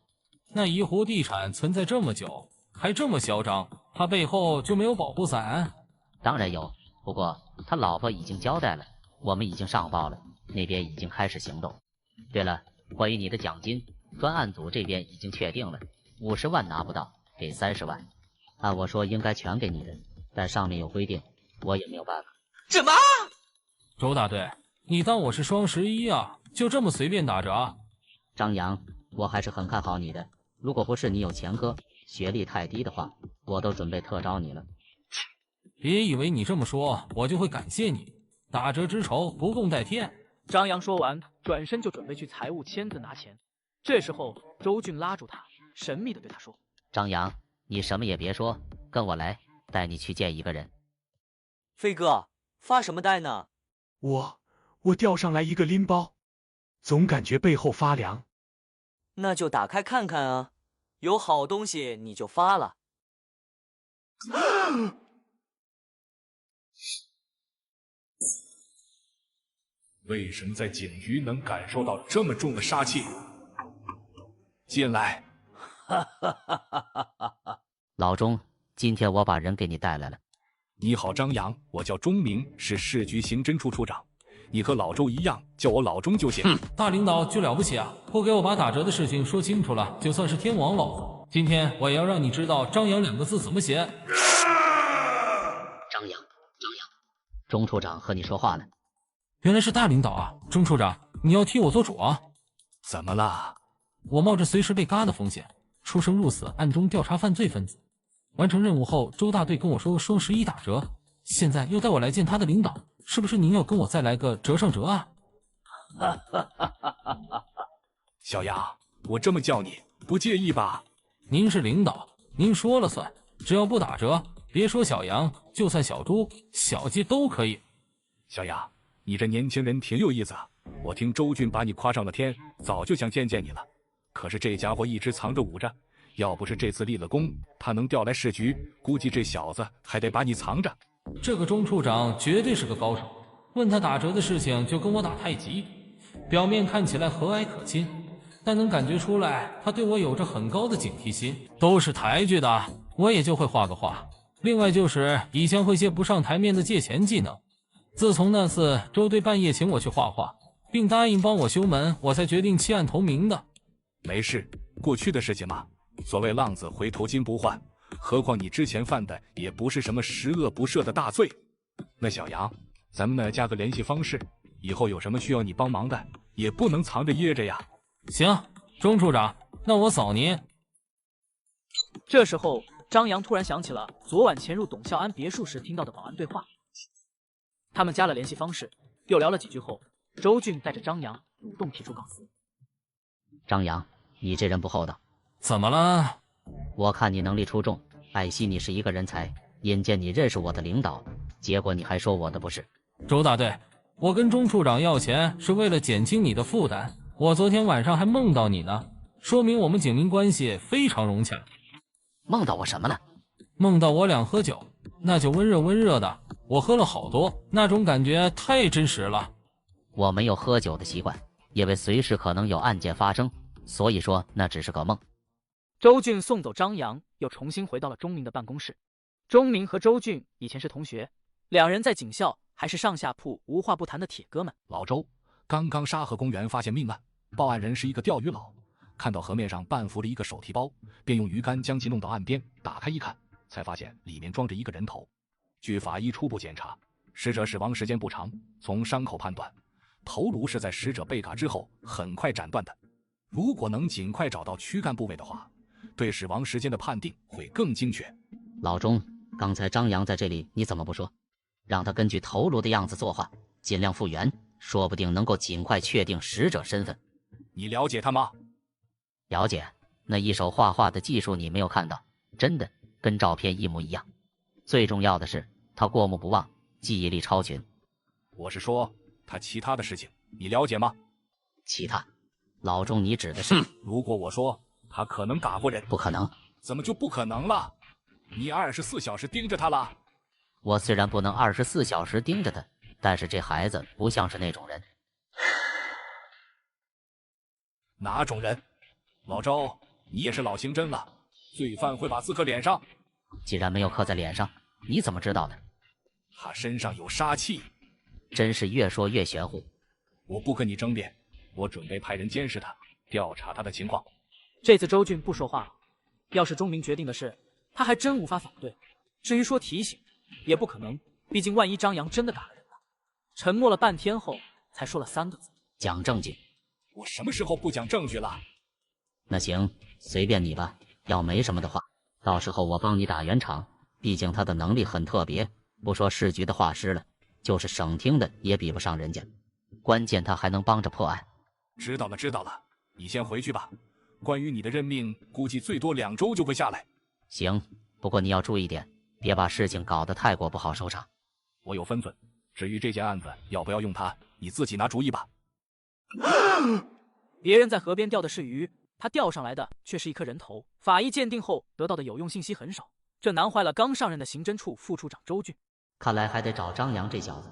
那怡湖地产存在这么久，还这么嚣张，他背后就没有保护伞？当然有，不过他老婆已经交代了，我们已经上报了，那边已经开始行动。对了，关于你的奖金，专案组这边已经确定了，50万拿不到，给30万。按我说应该全给你的，但上面有规定，我也没有办法。什么？周大队，你当我是双11啊？就这么随便打折？张扬，我还是很看好你的，如果不是你有前科，学历太低的话，我都准备特招你了。别以为你这么说我就会感谢你，打折之仇不共戴天。张扬说完，转身就准备去财务签字拿钱。这时候，周俊拉住他，神秘地对他说：“张扬，你什么也别说，跟我来，带你去见一个人。”飞哥，发什么呆呢？我钓上来一个拎包，总感觉背后发凉。那就打开看看啊，有好东西你就发了。为什么在警局能感受到这么重的杀气？进来。老钟，今天我把人给你带来了。你好，张扬，我叫钟明，是市局刑侦处处长。你和老周一样，叫我老钟就行。大领导就了不起啊！不给我把打折的事情说清楚了，就算是天王老子。今天我也要让你知道张扬2个字怎么写。张扬，钟处长和你说话呢。原来是大领导啊，钟处长，你要替我做主啊！怎么了？我冒着随时被嘎的风险，出生入死，暗中调查犯罪分子。完成任务后，周大队跟我说双11打折，现在又带我来见他的领导，是不是您要跟我再来个折上折啊？小杨，我这么叫你，不介意吧？您是领导，您说了算，只要不打折，别说小杨，就算小猪、小鸡都可以。小杨，你这年轻人挺有意思啊！我听周俊把你夸上了天，早就想见见你了。可是这家伙一直藏着捂着，要不是这次立了功，他能调来市局，估计这小子还得把你藏着。这个钟处长绝对是个高手，问他打折的事情就跟我打太极，表面看起来和蔼可亲，但能感觉出来他对我有着很高的警惕心。都是抬举的，我也就会画个画。另外就是以前会些不上台面的借钱技能，自从那次周队半夜请我去画画，并答应帮我修门，我才决定弃暗投明的。没事，过去的事情嘛，所谓浪子回头金不换，何况你之前犯的也不是什么十恶不赦的大罪。那小杨，咱们呢加个联系方式，以后有什么需要你帮忙的，也不能藏着掖着呀。行，钟处长，那我扫您。这时候，张扬突然想起了昨晚潜入董孝安别墅时听到的保安对话，他们加了联系方式，又聊了几句后，周俊带着张扬主动提出告辞。张扬，你这人不厚道。怎么了？我看你能力出众，爱惜你是一个人才，引荐你认识我的领导，结果你还说我的不是。周大队，我跟钟处长要钱是为了减轻你的负担，我昨天晚上还梦到你呢，说明我们警民关系非常融洽。梦到我什么了？梦到我俩喝酒，那酒温热温热的，我喝了好多，那种感觉太真实了。我没有喝酒的习惯，因为随时可能有案件发生，所以说那只是个梦。周俊送走张扬，又重新回到了钟明的办公室。钟明和周俊以前是同学，两人在警校还是上下铺无话不谈的铁哥们。老周，刚刚沙河公园发现命案，报案人是一个钓鱼佬，看到河面上半浮了一个手提包，便用鱼竿将其弄到岸边，打开一看，才发现里面装着一个人头。据法医初步检查，死者死亡时间不长，从伤口判断，头颅是在死者被嘎之后很快斩断的。如果能尽快找到躯干部位的话，对死亡时间的判定会更精确。老钟，刚才张扬在这里，你怎么不说？让他根据头颅的样子作画，尽量复原，说不定能够尽快确定死者身份。你了解他吗？了解，那一手画画的技术你没有看到，真的跟照片一模一样。最重要的是，他过目不忘，记忆力超群。我是说他其他的事情，你了解吗？其他？老钟，你指的是？如果我说他可能嘎过人，不可能。怎么就不可能了？你24小时盯着他了？我虽然不能24小时盯着他，但是这孩子不像是那种人。哪种人？老周，你也是老刑侦了，罪犯会把字刻脸上。既然没有刻在脸上，你怎么知道的？他身上有杀气。真是越说越玄乎。我不跟你争辩，我准备派人监视他，调查他的情况。这次周俊不说话了，要是钟明决定的事，他还真无法反对。至于说提醒，也不可能，毕竟万一张扬真的打了人呢？沉默了半天后，才说了3个字：讲证据。我什么时候不讲证据了？那行，随便你吧。要没什么的话，到时候我帮你打圆场。毕竟他的能力很特别，不说市局的画师了，就是省厅的也比不上人家。关键他还能帮着破案。知道了，知道了，你先回去吧。关于你的任命，估计最多2周就会下来。行，不过你要注意点，别把事情搞得太过不好收场。我有分寸。至于这件案子要不要用他，你自己拿主意吧。别人在河边钓的是鱼，他钓上来的却是一颗人头。法医鉴定后得到的有用信息很少，这难坏了刚上任的刑侦处副处长周俊。看来还得找张扬这小子。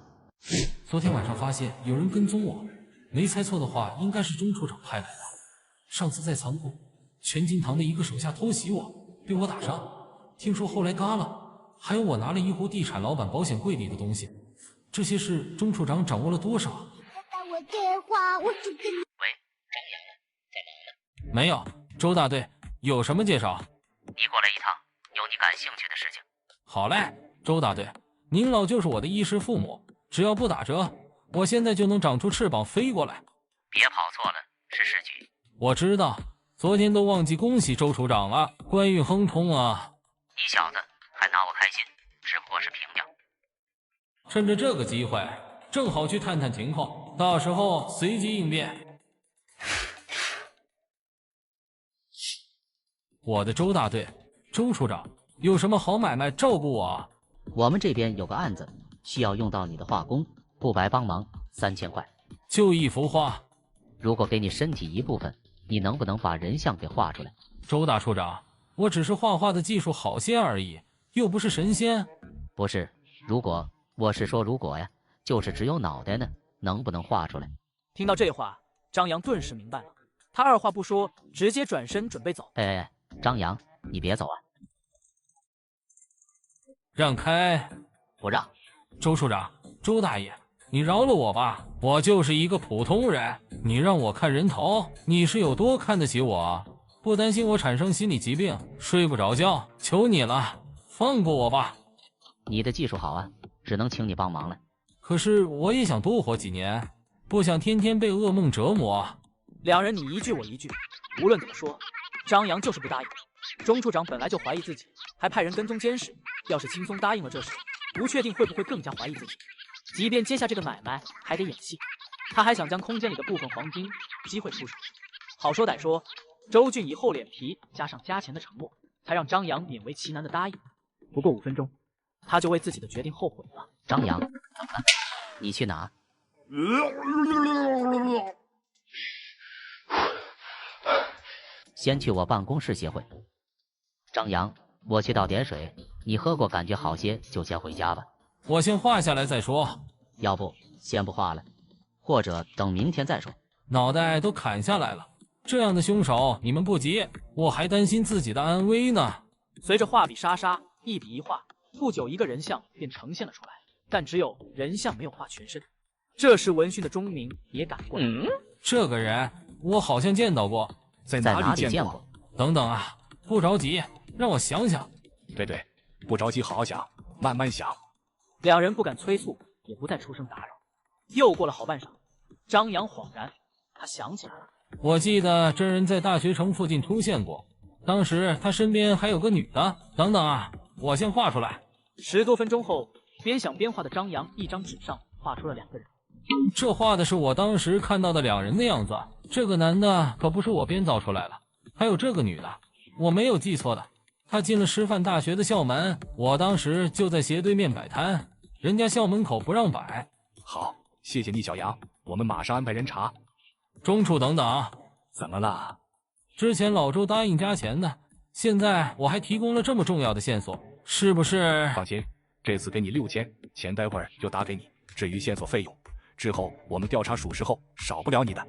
昨天晚上发现有人跟踪我，没猜错的话，应该是钟处长派来的。上次在仓库，全金堂的一个手下偷袭我，被我打伤。听说后来嘎了，还有我拿了一户地产老板保险柜里的东西。这些事钟处长掌握了多少？我电话，我就跟你。喂，张扬呢？在忙呢？没有，周大队，有什么介绍？你过来一趟，有你感兴趣的事情。好嘞，周大队，您老就是我的衣食父母，只要不打折，我现在就能长出翅膀飞过来。别跑错了，是市局。我知道，昨天都忘记恭喜周处长了，官运亨通啊！你小子还拿我开心，只不过是凭吊。趁着这个机会，正好去探探情况，到时候随机应变。我的周大队，周处长，有什么好买卖照顾我啊？我们这边有个案子，需要用到你的画工，不白帮忙，3000块。就一幅画。如果给你身体一部分，你能不能把人像给画出来？周大处长，我只是画画的技术好些而已，又不是神仙。不是，我是说如果呀，就是只有脑袋呢，能不能画出来？听到这话，张扬顿时明白了，他二话不说，直接转身准备走。哎，张扬，你别走啊！让开！不让。周处长，周大爷，你饶了我吧，我就是一个普通人，你让我看人头，你是有多看得起我？不担心我产生心理疾病，睡不着觉，求你了，放过我吧。你的技术好啊，只能请你帮忙了。可是我也想多活几年，不想天天被噩梦折磨。两人你一句我一句，无论怎么说，张扬就是不答应。钟处长本来就怀疑自己，还派人跟踪监视，要是轻松答应了这事，不确定会不会更加怀疑自己。即便接下这个买卖，还得演戏。他还想将空间里的部分黄金机会出手。好说歹说，周俊以厚脸皮加上加钱的承诺，才让张扬勉为其难的答应。不过5分钟，他就为自己的决定后悔了。张扬，你去哪？先去我办公室歇会。张扬，我去倒点水，你喝过感觉好些就先回家吧。我先画下来再说。要不先不画了，或者等明天再说。脑袋都砍下来了，这样的凶手你们不急，我还担心自己的安危呢。随着画笔沙沙一笔一画，不久一个人像便呈现了出来，但只有人像没有画全身。这时闻讯的钟明也赶过来。这个人我好像见到过，在哪里见过？等等啊，不着急，让我想想。对，不着急，好好想，慢慢想。两人不敢催促，也不再出声打扰。又过了好半晌，张扬恍然，他想起来了。我记得真人在大学城附近出现过，当时他身边还有个女的。等等啊，我先画出来。10多分钟后，边想边画的张扬一张纸上画出了2个人。这画的是我当时看到的2人的样子，这个男的可不是我编造出来了，还有这个女的，我没有记错的。她进了师范大学的校门，我当时就在斜对面摆摊，人家校门口不让摆。好，谢谢你小杨，我们马上安排人查。钟处等等，怎么了？之前老周答应加钱的，现在我还提供了这么重要的线索，是不是？放心，这次给你6000，钱待会儿就打给你。至于线索费用，之后我们调查属实后少不了你的。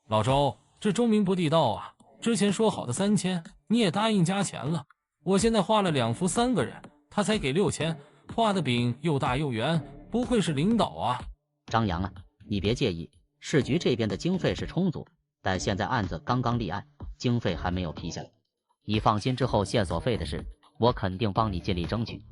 老周，这钟明不地道啊！之前说好的3000，你也答应加钱了。我现在画了2幅3个人，他才给6000，画的饼又大又圆，不愧是领导啊！张扬啊，你别介意，市局这边的经费是充足，但现在案子刚刚立案，经费还没有批下来。你放心，之后线索费的事，我肯定帮你尽力争取。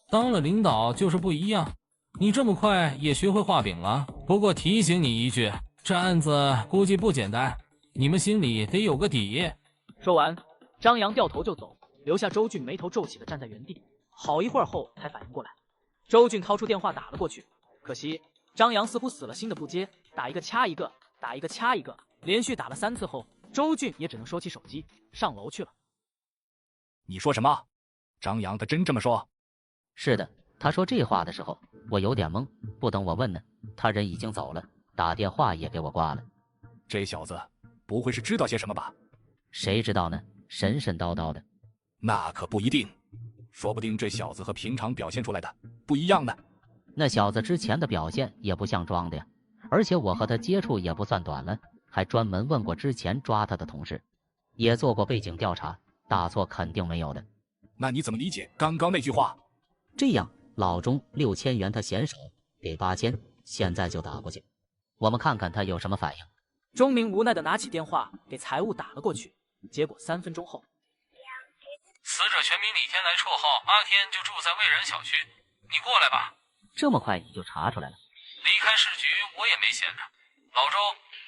当了领导就是不一样，你这么快也学会画饼了。不过提醒你一句，这案子估计不简单，你们心里得有个底。说完，张扬掉头就走，留下周俊眉头皱起的站在原地。好一会儿后才反应过来，周俊掏出电话打了过去，可惜张扬似乎死了心的不接，打一个掐一个，打一个掐一个，连续打了3次后，周俊也只能收起手机上楼去了。你说什么？张扬他真这么说？是的，他说这话的时候我有点懵，不等我问呢，他人已经走了，打电话也给我挂了。这小子不会是知道些什么吧？谁知道呢，神神叨叨的。那可不一定，说不定这小子和平常表现出来的不一样呢。那小子之前的表现也不像装的呀，而且我和他接触也不算短了，还专门问过之前抓他的同事，也做过背景调查，大错肯定没有的。那你怎么理解刚刚那句话？这样，老钟6000元他嫌少，给8000，现在就打过去，我们看看他有什么反应。钟明无奈的拿起电话给财务打了过去，结果3分钟后，死者全名李天来，绰号阿天，就住在蔚然小区，你过来吧。这么快你就查出来了？离开市局我也没闲着。老周，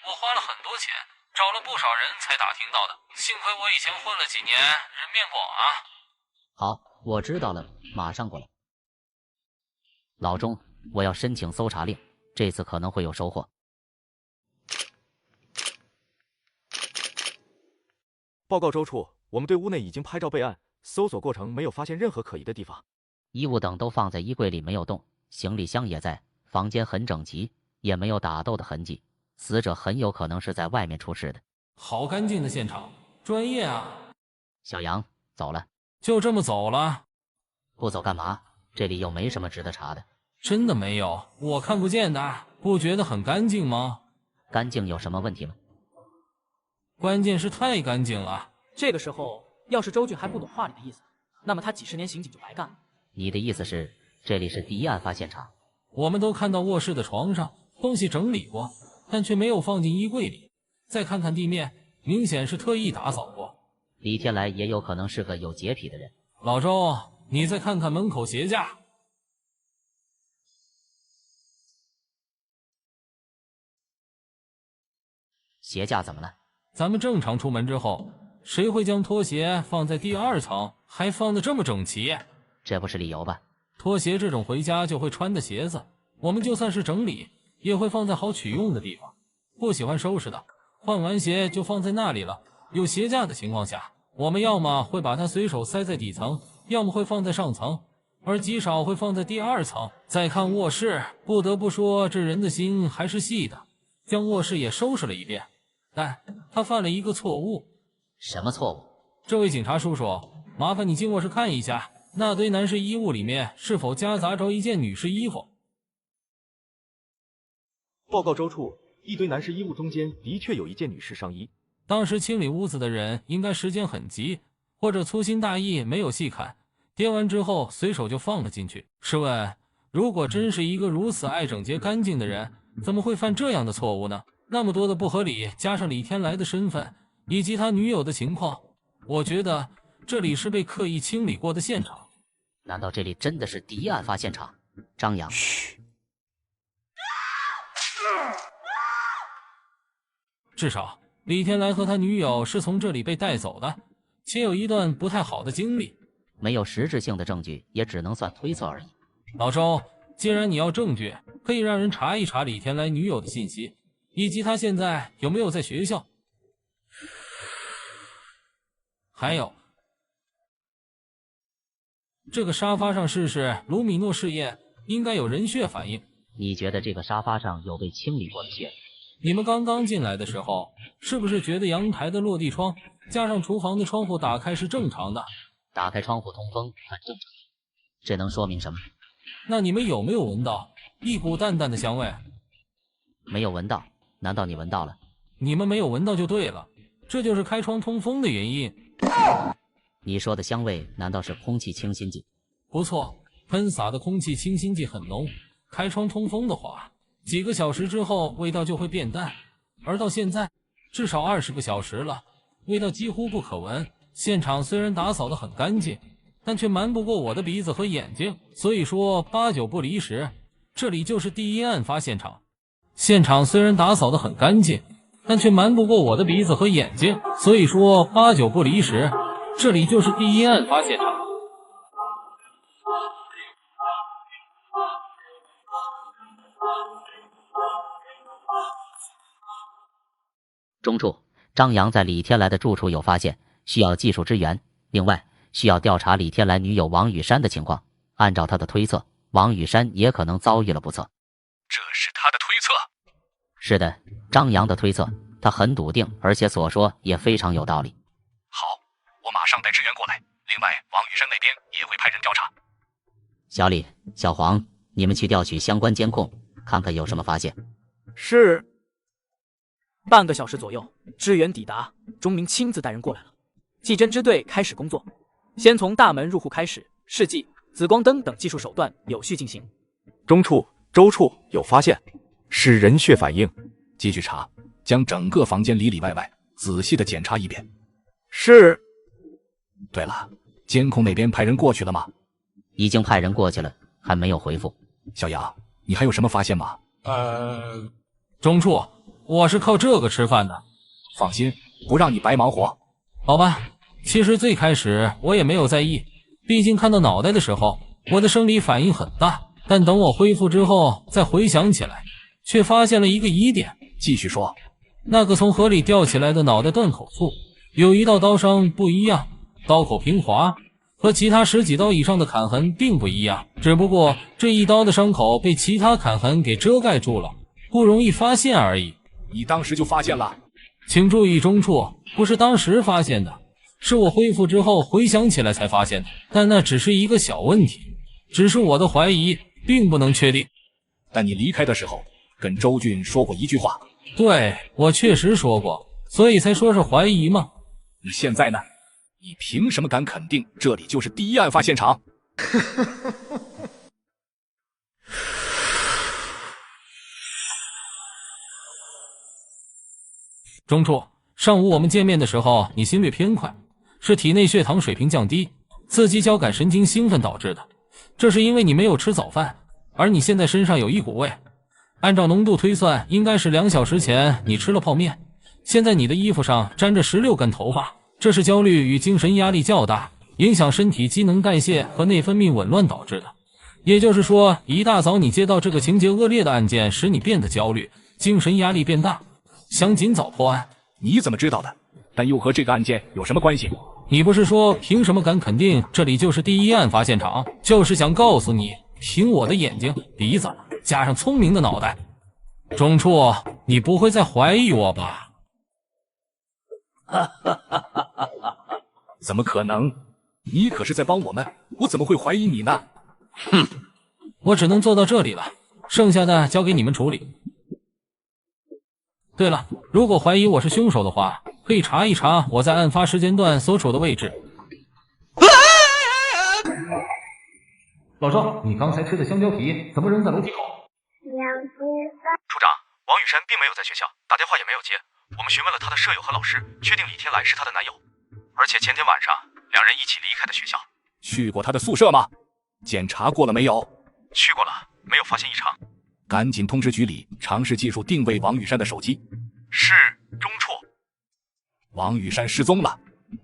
我花了很多钱，找了不少人才打听到的，幸亏我以前混了几年，人面广啊。好，我知道了，马上过来。老钟，我要申请搜查令，这次可能会有收获。报告周处，我们对屋内已经拍照备案，搜索过程没有发现任何可疑的地方。衣物等都放在衣柜里没有动，行李箱也在，房间很整齐，也没有打斗的痕迹，死者很有可能是在外面出事的。好干净的现场，专业啊！小杨，走了。就这么走了？不走干嘛？这里又没什么值得查的。真的没有？我看不见的，不觉得很干净吗？干净有什么问题吗？关键是太干净了。这个时候，要是周俊还不懂话里的意思，那么他几十年刑警就白干。你的意思是，这里是第一案发现场？我们都看到卧室的床上东西整理过，但却没有放进衣柜里。再看看地面，明显是特意打扫过。李天来也有可能是个有洁癖的人。老周，你再看看门口鞋架。鞋架怎么了？咱们正常出门之后，谁会将拖鞋放在第2层，还放得这么整齐？这不是理由吧？拖鞋这种回家就会穿的鞋子，我们就算是整理，也会放在好取用的地方。不喜欢收拾的，换完鞋就放在那里了。有鞋架的情况下，我们要么会把它随手塞在底层，要么会放在上层，而极少会放在第2层。再看卧室，不得不说这人的心还是细的，将卧室也收拾了一遍。但他犯了一个错误。什么错误？这位警察叔叔，麻烦你进卧室看一下，那堆男士衣物里面是否夹杂着一件女士衣服？报告周处，一堆男士衣物中间的确有一件女士上衣。当时清理屋子的人应该时间很急，或者粗心大意没有细看，叠完之后随手就放了进去。试问，如果真是一个如此爱整洁干净的人，怎么会犯这样的错误呢？那么多的不合理，加上李天来的身份以及他女友的情况，我觉得这里是被刻意清理过的现场。难道这里真的是第一案发现场？张扬，嘘。至少李天来和他女友是从这里被带走的，且有一段不太好的经历。没有实质性的证据，也只能算推测而已。老周，既然你要证据，可以让人查一查李天来女友的信息，以及他现在有没有在学校。还有，这个沙发上试试卢米诺试验，应该有人血反应。你觉得这个沙发上有被清理过的血？你们刚刚进来的时候，是不是觉得阳台的落地窗加上厨房的窗户打开是正常的？打开窗户通风很正常，这能说明什么？那你们有没有闻到一股淡淡的香味？没有闻到，难道你闻到了？你们没有闻到就对了，这就是开窗通风的原因。你说的香味难道是空气清新剂？不错，喷洒的空气清新剂很浓，开窗通风的话，几个小时之后味道就会变淡，而到现在至少20个小时了，味道几乎不可闻。现场虽然打扫得很干净，但却瞒不过我的鼻子和眼睛，所以说8、9不离十，这里就是第一案发现场。现场虽然打扫得很干净，但却瞒不过我的鼻子和眼睛，所以说8、9不离十，这里就是第一案发现场。中处，张扬在李天来的住处有发现，需要技术支援。另外，需要调查李天来女友王雨山的情况。按照他的推测，王雨山也可能遭遇了不测。这是他的推测？是的，张扬的推测，他很笃定，而且所说也非常有道理。好，我马上带支援过来。另外，王雨山那边也会派人调查。小李、小黄，你们去调取相关监控，看看有什么发现。是。半个小时左右，支援抵达，钟明亲自带人过来了。技侦支队开始工作，先从大门入户开始，试剂、紫光灯等技术手段有序进行。中处、周处有发现，是人血反应。继续查，将整个房间里里外外仔细的检查一遍。是。对了，监控那边派人过去了吗？已经派人过去了，还没有回复。小杨，你还有什么发现吗？中处，我是靠这个吃饭的。放心，不让你白忙活。好吧，其实最开始我也没有在意，毕竟看到脑袋的时候，我的生理反应很大。但等我恢复之后，再回想起来，却发现了一个疑点。继续说。那个从河里吊起来的脑袋断口处，有一道刀伤不一样，刀口平滑，和其他10几刀以上的砍痕并不一样，只不过这一刀的伤口被其他砍痕给遮盖住了，不容易发现而已。你当时就发现了？请注意，中处不是当时发现的，是我恢复之后回想起来才发现的，但那只是一个小问题，只是我的怀疑，并不能确定。但你离开的时候跟周俊说过一句话。对，我确实说过，所以才说是怀疑嘛。你现在呢？你凭什么敢肯定这里就是第一案发现场？中处，上午我们见面的时候，你心率偏快，是体内血糖水平降低，刺激交感神经兴奋导致的。这是因为你没有吃早饭，而你现在身上有一股味。按照浓度推算，应该是2小时前你吃了泡面。现在你的衣服上沾着16根头发，这是焦虑与精神压力较大，影响身体机能代谢和内分泌紊乱导致的。也就是说，一大早你接到这个情节恶劣的案件，使你变得焦虑，精神压力变大，想尽早破案。你怎么知道的？但又和这个案件有什么关系？你不是说凭什么敢肯定这里就是第一案发现场？就是想告诉你，凭我的眼睛、鼻子加上聪明的脑袋，中处，你不会再怀疑我吧？怎么可能？你可是在帮我们，我怎么会怀疑你呢？哼，我只能做到这里了，剩下的交给你们处理。对了，如果怀疑我是凶手的话，可以查一查我在案发时间段所处的位置。老赵，你刚才吃的香蕉皮怎么扔在楼梯口？处长，王雨山并没有在学校，打电话也没有接。我们询问了他的舍友和老师，确定李天来是他的男友，而且前天晚上2人一起离开的学校。去过他的宿舍吗？检查过了没有？去过了，没有发现异常。赶紧通知局里尝试技术定位王雨山的手机。是，中处。王雨山失踪了。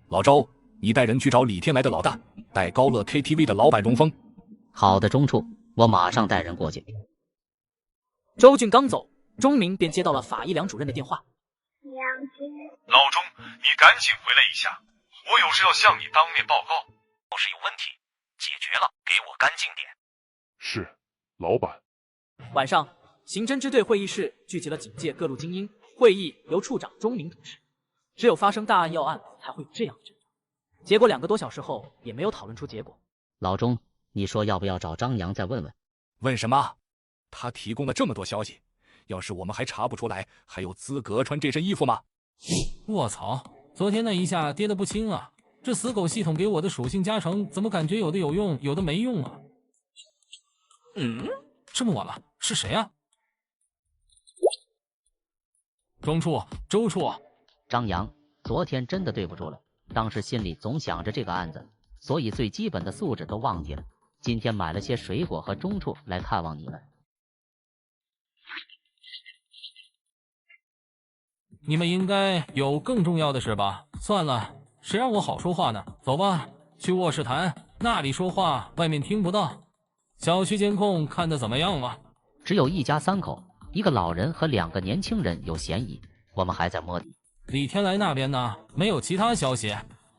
老周，你带人去找李天来的老大，带高乐 KTV 的老板荣峰。好的，中处，我马上带人过去。周俊刚走，钟明便接到了法医梁主任的电话。老钟，你赶紧回来一下，我有事要向你当面报告。要是有问题，解决了给我干净点。是，老板。晚上，刑侦支队会议室聚集了警界各路精英，会议由处长钟明主持。只有发生大案要案，才会有这样的阵仗。结果2个多小时后，也没有讨论出结果。老钟，你说要不要找张扬再问问？问什么？他提供了这么多消息，要是我们还查不出来，还有资格穿这身衣服吗？卧槽，昨天那一下跌得不轻啊！这死狗系统给我的属性加成，怎么感觉有的有用，有的没用啊？这么晚了，是谁啊？中处、周处。张扬，昨天真的对不住了，当时心里总想着这个案子，所以最基本的素质都忘记了。今天买了些水果和中处来看望你们。你们应该有更重要的事吧？算了，谁让我好说话呢？走吧，去卧室谈，那里说话外面听不到。小区监控看得怎么样了？只有一家3口，一个老人和2个年轻人有嫌疑，我们还在摸底。李天来那边呢？没有其他消息。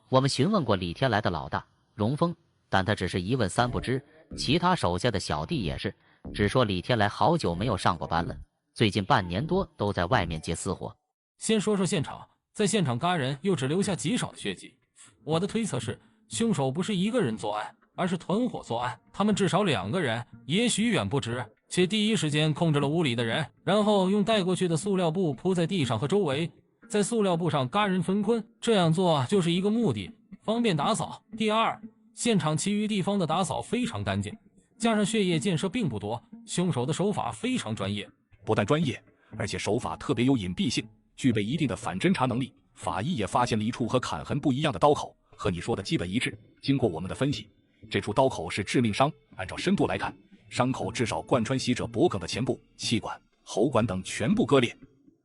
我们询问过李天来的老大荣峰，但他只是一问3不知，其他手下的小弟也是，只说李天来好久没有上过班了，最近半年多都在外面接私活。先说说现场，在现场嘎人又只留下极少的血迹。我的推测是，凶手不是一个人作案，而是团伙作案。他们至少2个人，也许远不止，且第一时间控制了屋里的人，然后用带过去的塑料布铺在地上和周围，在塑料布上嘎人焚坤。这样做就是一个目的，方便打扫。第二，现场其余地方的打扫非常干净，加上血液溅射并不多，凶手的手法非常专业。不但专业，而且手法特别有隐蔽性，具备一定的反侦查能力。法医也发现了一处和砍痕不一样的刀口，和你说的基本一致。经过我们的分析，这处刀口是致命伤，按照深度来看，伤口至少贯穿死者脖颈的前部、气管、喉管等全部割裂。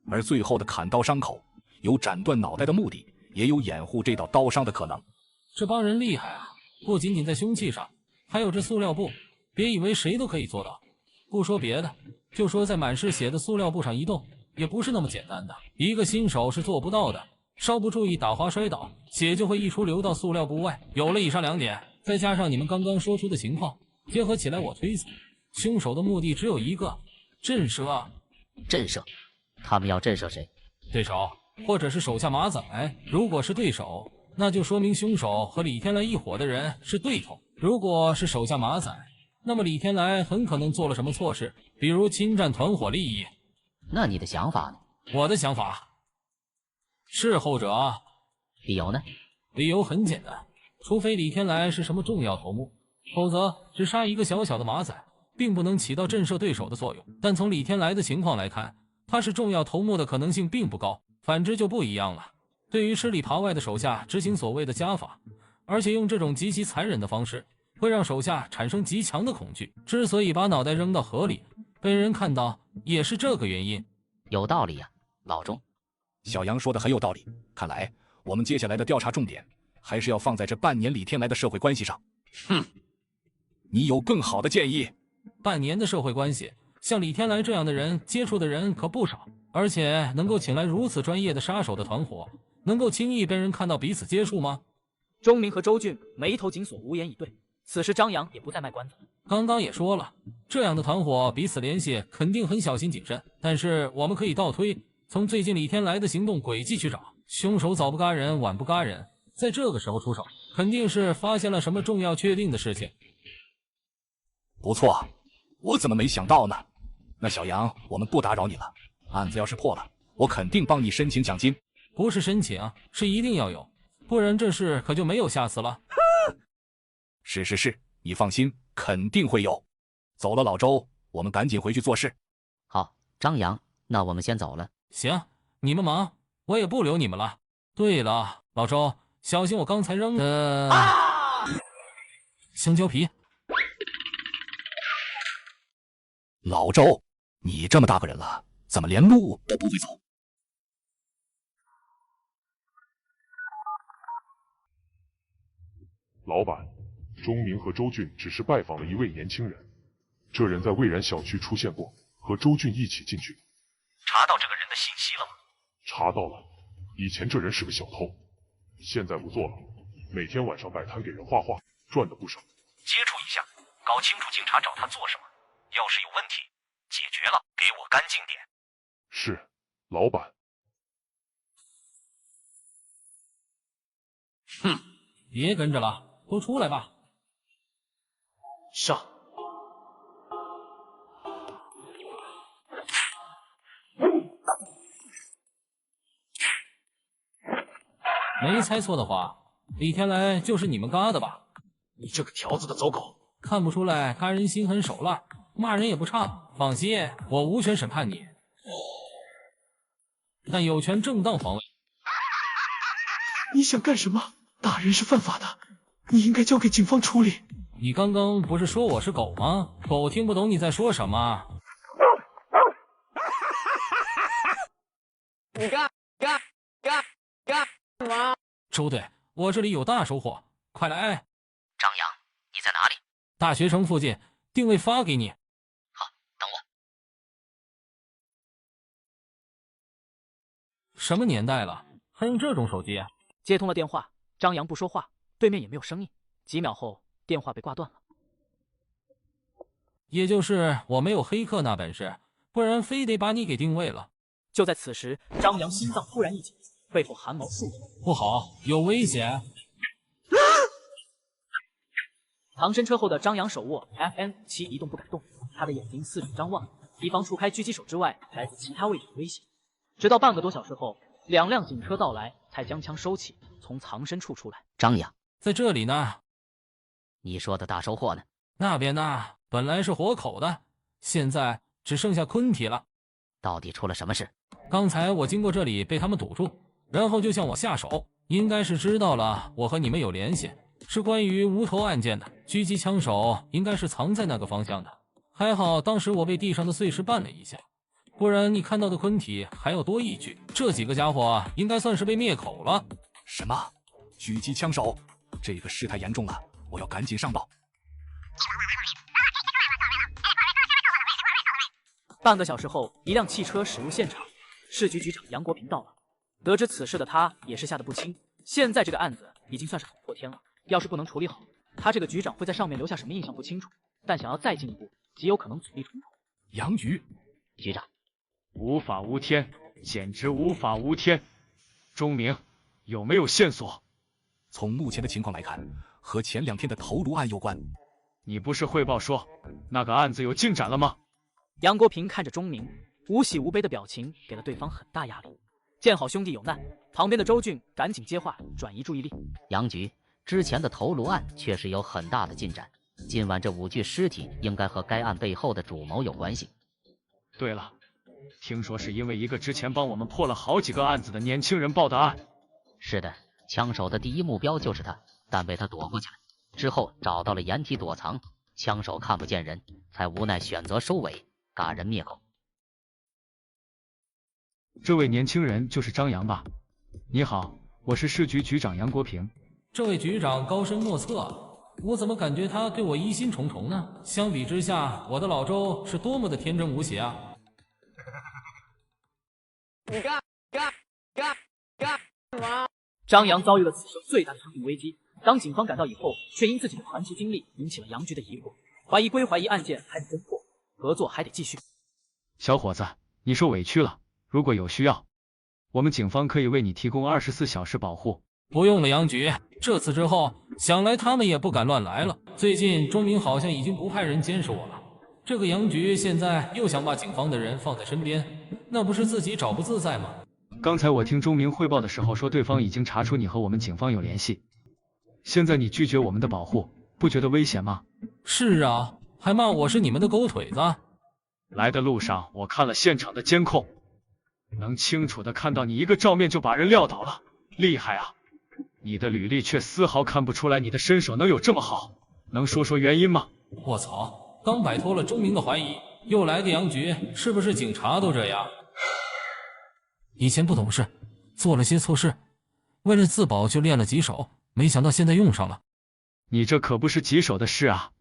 而最后的砍刀伤口，有斩断脑袋的目的，也有掩护这道刀伤的可能。这帮人厉害啊！不仅仅在凶器上，还有这塑料布，别以为谁都可以做到。不说别的，就说在满是血的塑料布上移动，也不是那么简单的，一个新手是做不到的。稍不注意打滑摔倒，血就会溢出流到塑料布外。有了以上2点，再加上你们刚刚说出的情况，结合起来，我推测，凶手的目的只有一个：震慑。震慑？他们要震慑谁？对手，或者是手下马仔。如果是对手，那就说明凶手和李天来一伙的人是对头；如果是手下马仔，那么李天来很可能做了什么错事，比如侵占团伙利益。那你的想法呢？我的想法是后者。理由呢？理由很简单，除非李天来是什么重要头目，否则只杀一个小小的马仔，并不能起到震慑对手的作用。但从李天来的情况来看，他是重要头目的可能性并不高，反之就不一样了。对于吃里扒外的手下执行所谓的家法，而且用这种极其残忍的方式，会让手下产生极强的恐惧。之所以把脑袋扔到河里，被人看到，也是这个原因。有道理呀，老钟。小杨说的很有道理，看来我们接下来的调查重点还是要放在这半年李天来的社会关系上。哼，你有更好的建议？半年的社会关系，像李天来这样的人接触的人可不少，而且能够请来如此专业的杀手的团伙，能够轻易被人看到彼此接触吗？钟明和周俊眉头紧锁，无言以对。此时张扬也不再卖关子。刚刚也说了，这样的团伙彼此联系肯定很小心谨慎，但是我们可以倒推，从最近李天来的行动轨迹去找，凶手早不嘎人晚不嘎人，在这个时候出手，肯定是发现了什么重要确定的事情。不错，我怎么没想到呢？那小杨，我们不打扰你了，案子要是破了，我肯定帮你申请奖金。不是申请，是一定要有，不然这事可就没有下次了。是，你放心，肯定会有。走了，老周，我们赶紧回去做事。好，张扬，那我们先走了。行，你们忙，我也不留你们了。对了，老周，小心我刚才扔的香蕉皮。老周，你这么大个人了，怎么连路都不会走？老板，钟明和周俊只是拜访了一位年轻人，这人在蔚然小区出现过，和周俊一起进去。查到这个人的信息了吗？查到了，以前这人是个小偷，现在不做了，每天晚上摆摊给人画画，赚的不少。接触一下，搞清楚警察找他做什么，要是有问题，解决了给我干净点。是，老板。哼，别跟着了，都出来吧。上。没猜错的话，李天来就是你们嘎的吧？你这个条子的走狗！看不出来嘎人心狠手辣，骂人也不差。放心，我无权审判你，但有权正当防卫。你想干什么？打人是犯法的，你应该交给警方处理。你刚刚不是说我是狗吗？狗听不懂你在说什么。你干什么？周队，我这里有大收获，快来！张扬，你在哪里？大学城附近，定位发给你。好，等我。什么年代了，还用这种手机？接通了电话，张扬不说话，对面也没有声音。几秒后，电话被挂断了。也就是我没有黑客那本事，不然非得把你给定位了。就在此时，张扬心脏突然一紧，背后汗毛竖起。不好，有危险！藏身车后的张扬手握 FN7一动不敢动，他的眼睛四处张望，以防除开狙击手之外，来自其他位置的威胁。直到半个多小时后，2辆警车到来，才将枪收起，从藏身处出来。张扬，在这里呢。你说的大收获呢？那边呢，本来是活口的，现在只剩下昆体了。到底出了什么事？刚才我经过这里被他们堵住，然后就向我下手，应该是知道了我和你们有联系，是关于无头案件的，狙击枪手应该是藏在那个方向的。还好当时我被地上的碎石绊了一下，不然你看到的昆体还要多一具。这几个家伙应该算是被灭口了。什么？狙击枪手？这个事态严重了，我要赶紧上报。半个小时后，一辆汽车驶入现场，市局局长杨国平到了。得知此事的他也是吓得不轻。现在这个案子已经算是捅破天了，要是不能处理好，他这个局长会在上面留下什么印象不清楚。但想要再进一步，极有可能阻力重重。杨局长，无法无天，简直无法无天。钟明，有没有线索？从目前的情况来看，和前2天的头颅案有关。你不是汇报说那个案子有进展了吗？杨国平看着钟明，无喜无悲的表情给了对方很大压力。见好兄弟有难，旁边的周俊赶紧接话，转移注意力。杨局，之前的头颅案确实有很大的进展，今晚这5具尸体应该和该案背后的主谋有关系。对了，听说是因为一个之前帮我们破了好几个案子的年轻人报的案。是的，枪手的第一目标就是他，但被他躲过去了。之后找到了掩体躲藏，枪手看不见人，才无奈选择收尾，嘎人灭口。这位年轻人就是张扬吧？你好，我是市局局长杨国平。这位局长高深莫测，我怎么感觉他对我疑心重重呢？相比之下，我的老周是多么的天真无邪啊！你干嘛？张扬遭遇了此生最大的生命危机。当警方赶到以后，却因自己的传奇经历引起了杨局的疑惑，怀疑归怀疑，案件还得侦破，合作还得继续。小伙子，你受委屈了，如果有需要，我们警方可以为你提供24小时保护。不用了，杨局，这次之后，想来他们也不敢乱来了。最近钟明好像已经不派人监视我了，这个杨局现在又想把警方的人放在身边，那不是自己找不自在吗？刚才我听钟明汇报的时候说，对方已经查出你和我们警方有联系。现在你拒绝我们的保护，不觉得危险吗？是啊，还骂我是你们的狗腿子。来的路上我看了现场的监控，能清楚的看到你一个照面就把人撂倒了，厉害啊！你的履历却丝毫看不出来你的身手能有这么好，能说说原因吗？我操，刚摆脱了钟明的怀疑，又来个杨局，是不是警察都这样？以前不懂事，做了些错事，为了自保就练了几手，没想到现在用上了。你这可不是棘手的事啊，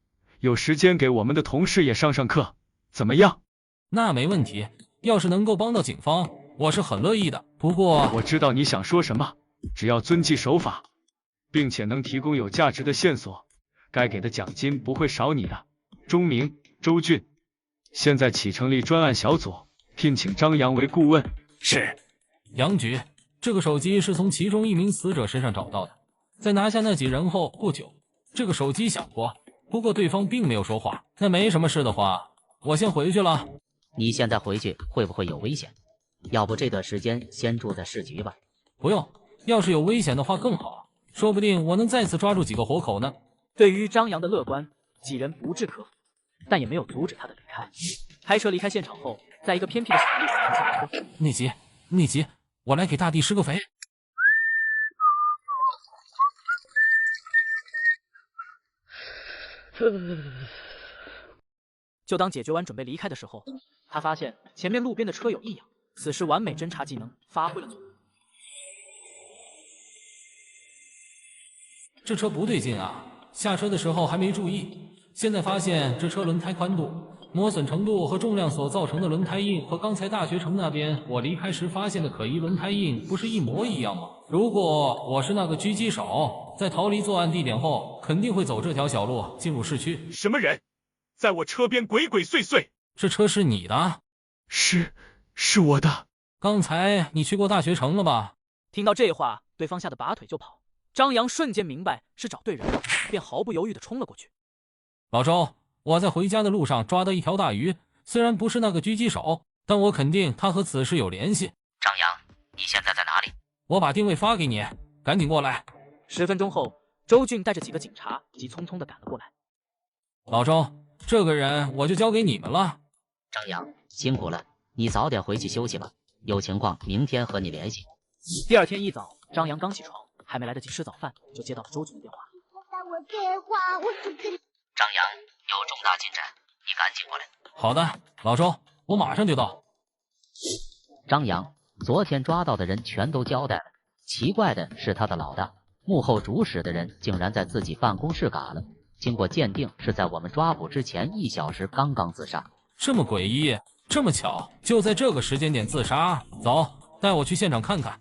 有时间给我们的同事也上上课，怎么样？那没问题，要是能够帮到警方，我是很乐意的。不过我知道你想说什么，只要遵纪守法，并且能提供有价值的线索，该给的奖金不会少你的。钟明、周俊，现在起成立专案小组，聘请张扬为顾问。是。杨局，这个手机是从其中一名死者身上找到的。在拿下那几人后不久，这个手机响过，不过对方并没有说话。那没什么事的话，我先回去了。你现在回去会不会有危险？要不这段时间先住在市局吧。不用，要是有危险的话更好，说不定我能再次抓住几个活口呢。对于张扬的乐观，几人不置可否，但也没有阻止他的离开。开车离开现场后，在一个偏僻的小地方停下了车。内急，我来给大帝施个肥。就当解决完准备离开的时候，他发现前面路边的车有异样，此时完美侦查技能发挥了作用。这车不对劲啊，下车的时候还没注意，现在发现这车轮胎宽度、磨损程度和重量所造成的轮胎印和刚才大学城那边我离开时发现的可疑轮胎印不是一模一样吗？如果我是那个狙击手，在逃离作案地点后，肯定会走这条小路进入市区。什么人在我车边鬼鬼祟祟？这车是你的？是我的。刚才你去过大学城了吧？听到这话，对方吓得拔腿就跑。张扬瞬间明白是找对人了，便毫不犹豫地冲了过去。老周，我在回家的路上抓到一条大鱼，虽然不是那个狙击手，但我肯定他和此事有联系。张扬，你现在在哪里？我把定位发给你，赶紧过来。10分钟后，周俊带着几个警察急匆匆地赶了过来。老周，这个人我就交给你们了。张扬，辛苦了，你早点回去休息吧，有情况明天和你联系。第二天一早，张扬刚起床，还没来得及吃早饭，就接到了周俊的电话。张扬，有重大进展，你赶紧过来。好的，老周，我马上就到。张扬，昨天抓到的人全都交代了，奇怪的是他的老大幕后主使的人竟然在自己办公室嘎了，经过鉴定是在我们抓捕之前1小时刚刚自杀。这么诡异，这么巧，就在这个时间点自杀？走，带我去现场看看。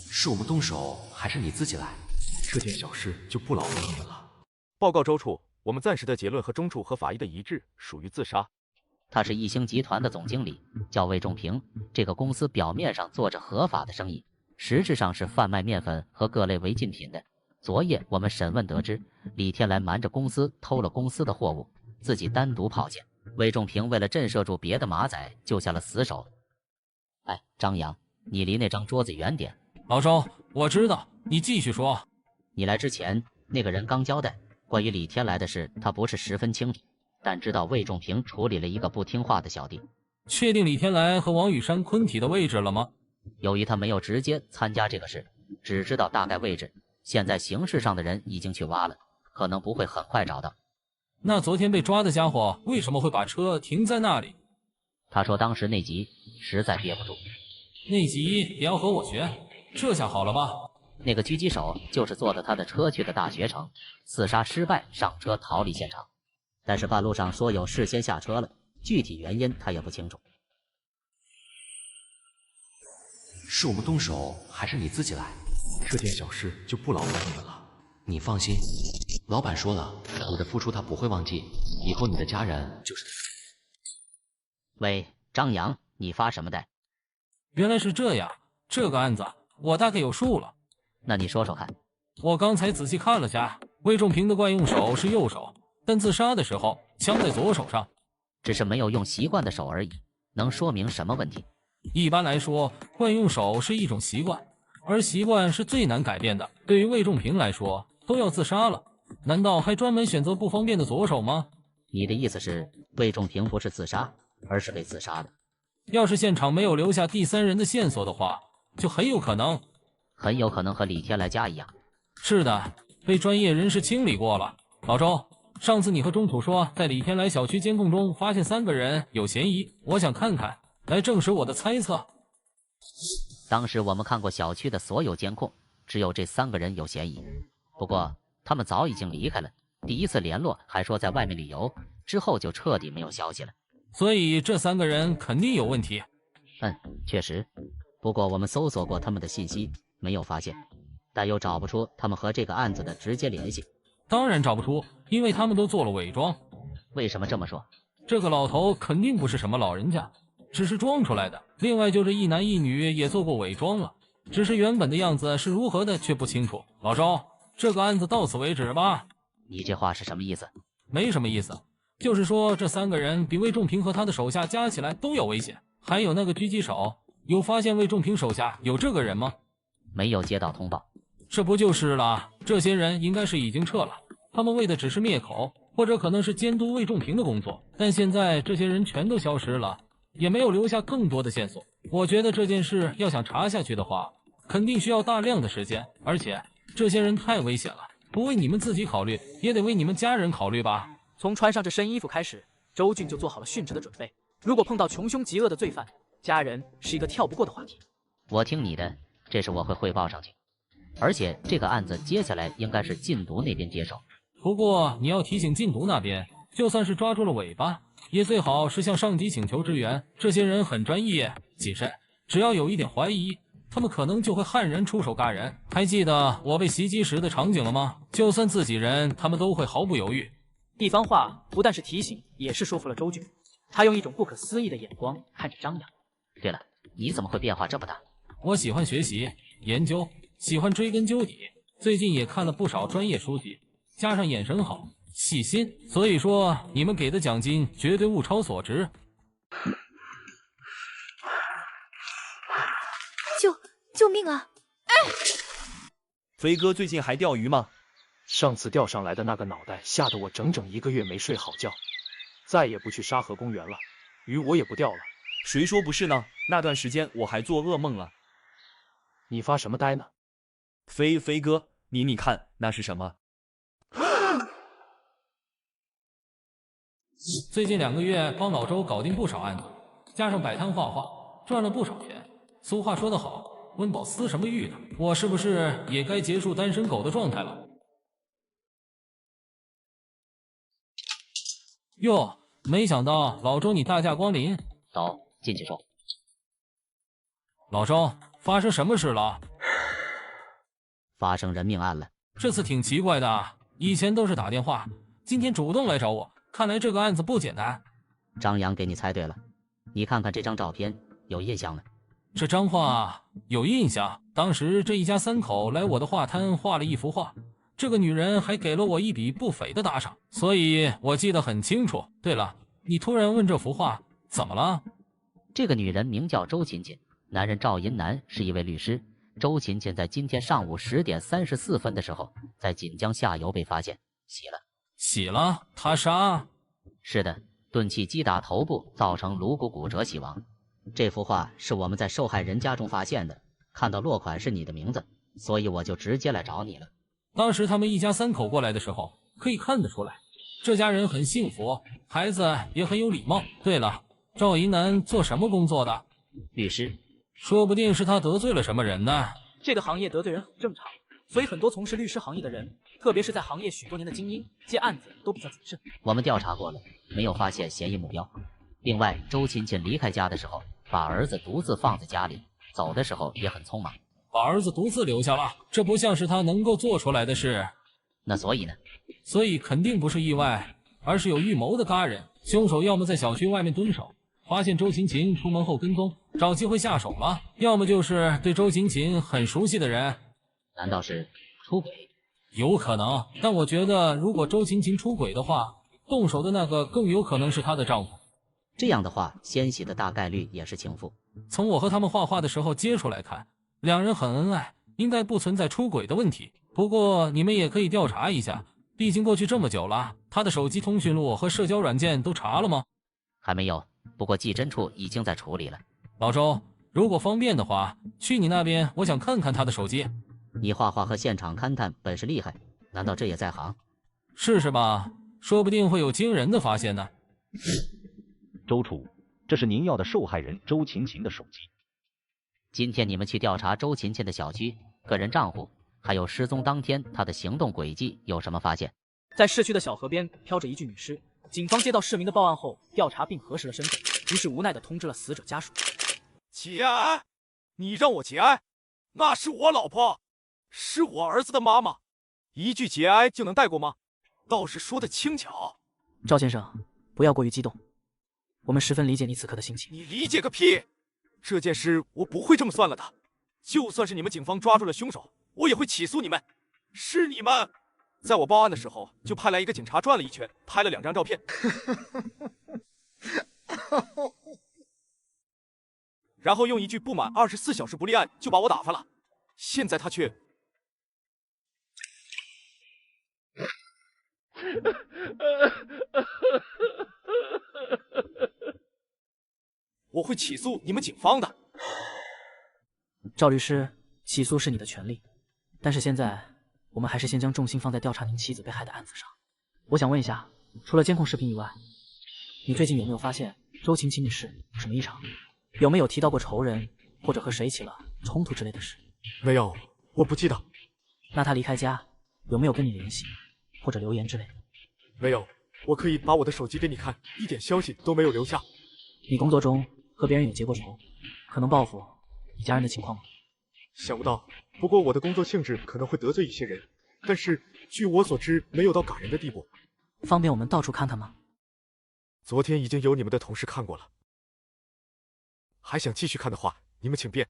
是我们动手，还是你自己来？这件小事就不劳烦你们了。报告周处，我们暂时的结论和中处和法医的一致，属于自杀。他是一星集团的总经理，叫魏仲平。这个公司表面上做着合法的生意，实质上是贩卖面粉和各类违禁品的。昨夜我们审问得知，李天来瞒着公司偷了公司的货物，自己单独跑检。魏仲平为了震慑住别的马仔，救下了死手。哎，张扬，你离那张桌子远点。老周，我知道，你继续说。你来之前，那个人刚交代，关于李天来的事，他不是十分清楚，但知道魏仲平处理了一个不听话的小弟。确定李天来和王雨山昆体的位置了吗？由于他没有直接参加这个事，只知道大概位置，现在形式上的人已经去挖了，可能不会很快找到。那昨天被抓的家伙为什么会把车停在那里？他说当时内急，实在憋不住。内急也要和我学？这下好了吧？那个狙击手就是坐着他的车去的大学城，刺杀失败，上车逃离现场。但是半路上说有事先下车了，具体原因他也不清楚。是我们动手，还是你自己来？这件小事就不劳烦你们了。你放心，老板说了，你的付出他不会忘记，以后你的家人就是。喂，张扬，你发什么呆？原来是这样，这个案子我大概有数了。那你说说看。我刚才仔细看了下，魏仲平的惯用手是右手，但自杀的时候枪在左手上，只是没有用习惯的手而已，能说明什么问题？一般来说，惯用手是一种习惯，而习惯是最难改变的。对于魏仲平来说，都要自杀了，难道还专门选择不方便的左手吗？你的意思是，魏仲平不是自杀，而是被自杀的？要是现场没有留下第三人的线索的话，就很有可能和李天来家一样。是的，被专业人士清理过了。老周，上次你和中土说在李天来小区监控中发现3个人有嫌疑，我想看看，来证实我的猜测。当时我们看过小区的所有监控，只有这3个人有嫌疑。不过他们早已经离开了，第一次联络还说在外面旅游，之后就彻底没有消息了。所以这3个人肯定有问题。确实。不过我们搜索过他们的信息，没有发现，但又找不出他们和这个案子的直接联系。当然找不出，因为他们都做了伪装。为什么这么说？这个老头肯定不是什么老人家，只是装出来的。另外就这一男一女也做过伪装了，只是原本的样子是如何的却不清楚。老周，这个案子到此为止吧。你这话是什么意思？没什么意思，就是说这3个人比魏仲平和他的手下加起来都有危险。还有那个狙击手，有发现魏仲平手下有这个人吗？没有接到通报。这不就是了？这些人应该是已经撤了，他们为的只是灭口，或者可能是监督魏仲平的工作。但现在这些人全都消失了，也没有留下更多的线索。我觉得这件事要想查下去的话，肯定需要大量的时间，而且这些人太危险了，不为你们自己考虑，也得为你们家人考虑吧。从穿上这身衣服开始，周俊就做好了殉职的准备。如果碰到穷凶极恶的罪犯，家人是一个跳不过的话题。我听你的，这事我会汇报上去。而且这个案子接下来应该是禁毒那边接手。不过你要提醒禁毒那边，就算是抓住了尾巴，也最好是向上级请求支援。这些人很专业、谨慎，只要有一点怀疑，他们可能就会悍然出手嘎人。还记得我被袭击时的场景了吗？就算自己人，他们都会毫不犹豫。一番话不但是提醒，也是说服了周俊。他用一种不可思议的眼光看着张扬。对了，你怎么会变化这么大？我喜欢学习、研究，喜欢追根究底。最近也看了不少专业书籍，加上眼神好、细心，所以说你们给的奖金绝对物超所值。救命啊！哎，飞哥最近还钓鱼吗？上次钓上来的那个脑袋吓得我整整1个月没睡好觉，再也不去沙河公园了，鱼我也不钓了。谁说不是呢？那段时间我还做噩梦了。你发什么呆呢？飞哥，你看那是什么？最近2个月帮老周搞定不少案子，加上摆摊画画，赚了不少钱。俗话说得好，温饱思什么欲呢？我是不是也该结束单身狗的状态了？哟，没想到老周你大驾光临。走，进去说。老周，发生什么事了？发生人命案了。这次挺奇怪的，以前都是打电话，今天主动来找我，看来这个案子不简单。张扬给你猜对了，你看看这张照片，有印象吗？这张画有印象，当时这一家3口来我的画摊画了一幅画，这个女人还给了我一笔不菲的打赏，所以我记得很清楚。对了，你突然问这幅画怎么了？这个女人名叫周琴琴，男人赵银南是一位律师。周琴琴在今天上午10点34分的时候，在锦江下游被发现洗了。洗了？他杀？是的，钝器击打头部，造成颅骨骨折死亡。这幅画是我们在受害人家中发现的，看到落款是你的名字，所以我就直接来找你了。当时他们一家3口过来的时候，可以看得出来，这家人很幸福，孩子也很有礼貌。对了，赵银南做什么工作的？律师。说不定是他得罪了什么人呢？这个行业得罪人很正常，所以很多从事律师行业的人，特别是在行业许多年的精英，接案子都比较谨慎。我们调查过了，没有发现嫌疑目标。另外，周琴琴离开家的时候，把儿子独自放在家里，走的时候也很匆忙。把儿子独自留下了，这不像是他能够做出来的事。那所以呢？所以肯定不是意外，而是有预谋的嘎人。凶手要么在小区外面蹲守，发现周琴琴出门后跟踪，找机会下手了；要么就是对周琴琴很熟悉的人。难道是出轨？有可能，但我觉得如果周琴琴出轨的话，动手的那个更有可能是她的丈夫。这样的话，先洗的大概率也是情妇。从我和他们画画的时候接触来看，两人很恩爱，应该不存在出轨的问题。不过你们也可以调查一下，毕竟过去这么久了，他的手机通讯录和社交软件都查了吗？还没有，不过技侦处已经在处理了。老周，如果方便的话，去你那边，我想看看他的手机。你画画和现场勘探本事厉害，难道这也在行？试试吧，说不定会有惊人的发现呢。周处，这是您要的受害人周琴琴的手机。今天你们去调查周琴琴的小区、个人账户，还有失踪当天她的行动轨迹，有什么发现？在市区的小河边飘着一具女尸，警方接到市民的报案后，调查并核实了身份，于是无奈地通知了死者家属。节哀？你让我节哀？那是我老婆，是我儿子的妈妈，一句节哀就能带过吗？倒是说的轻巧。赵先生，不要过于激动，我们十分理解你此刻的心情。你理解个屁！这件事我不会这么算了的。就算是你们警方抓住了凶手，我也会起诉你们。是你们在我报案的时候就派来一个警察转了一圈，拍了2张照片，然后用一句不满24小时不立案就把我打发了。现在他却……我会起诉你们警方的。赵律师，起诉是你的权利，但是现在我们还是先将重心放在调查您妻子被害的案子上。我想问一下，除了监控视频以外，你最近有没有发现周琴琴女士有什么异常？有没有提到过仇人或者和谁起了冲突之类的事？没有，我不记得。那她离开家有没有跟你联系或者留言之类的？没有，我可以把我的手机给你看，一点消息都没有留下。你工作中和别人有结过仇，可能报复你家人的情况吗？想不到，不过我的工作性质可能会得罪一些人，但是据我所知，没有到赶人的地步。方便我们到处看看吗？昨天已经有你们的同事看过了，还想继续看的话，你们请便。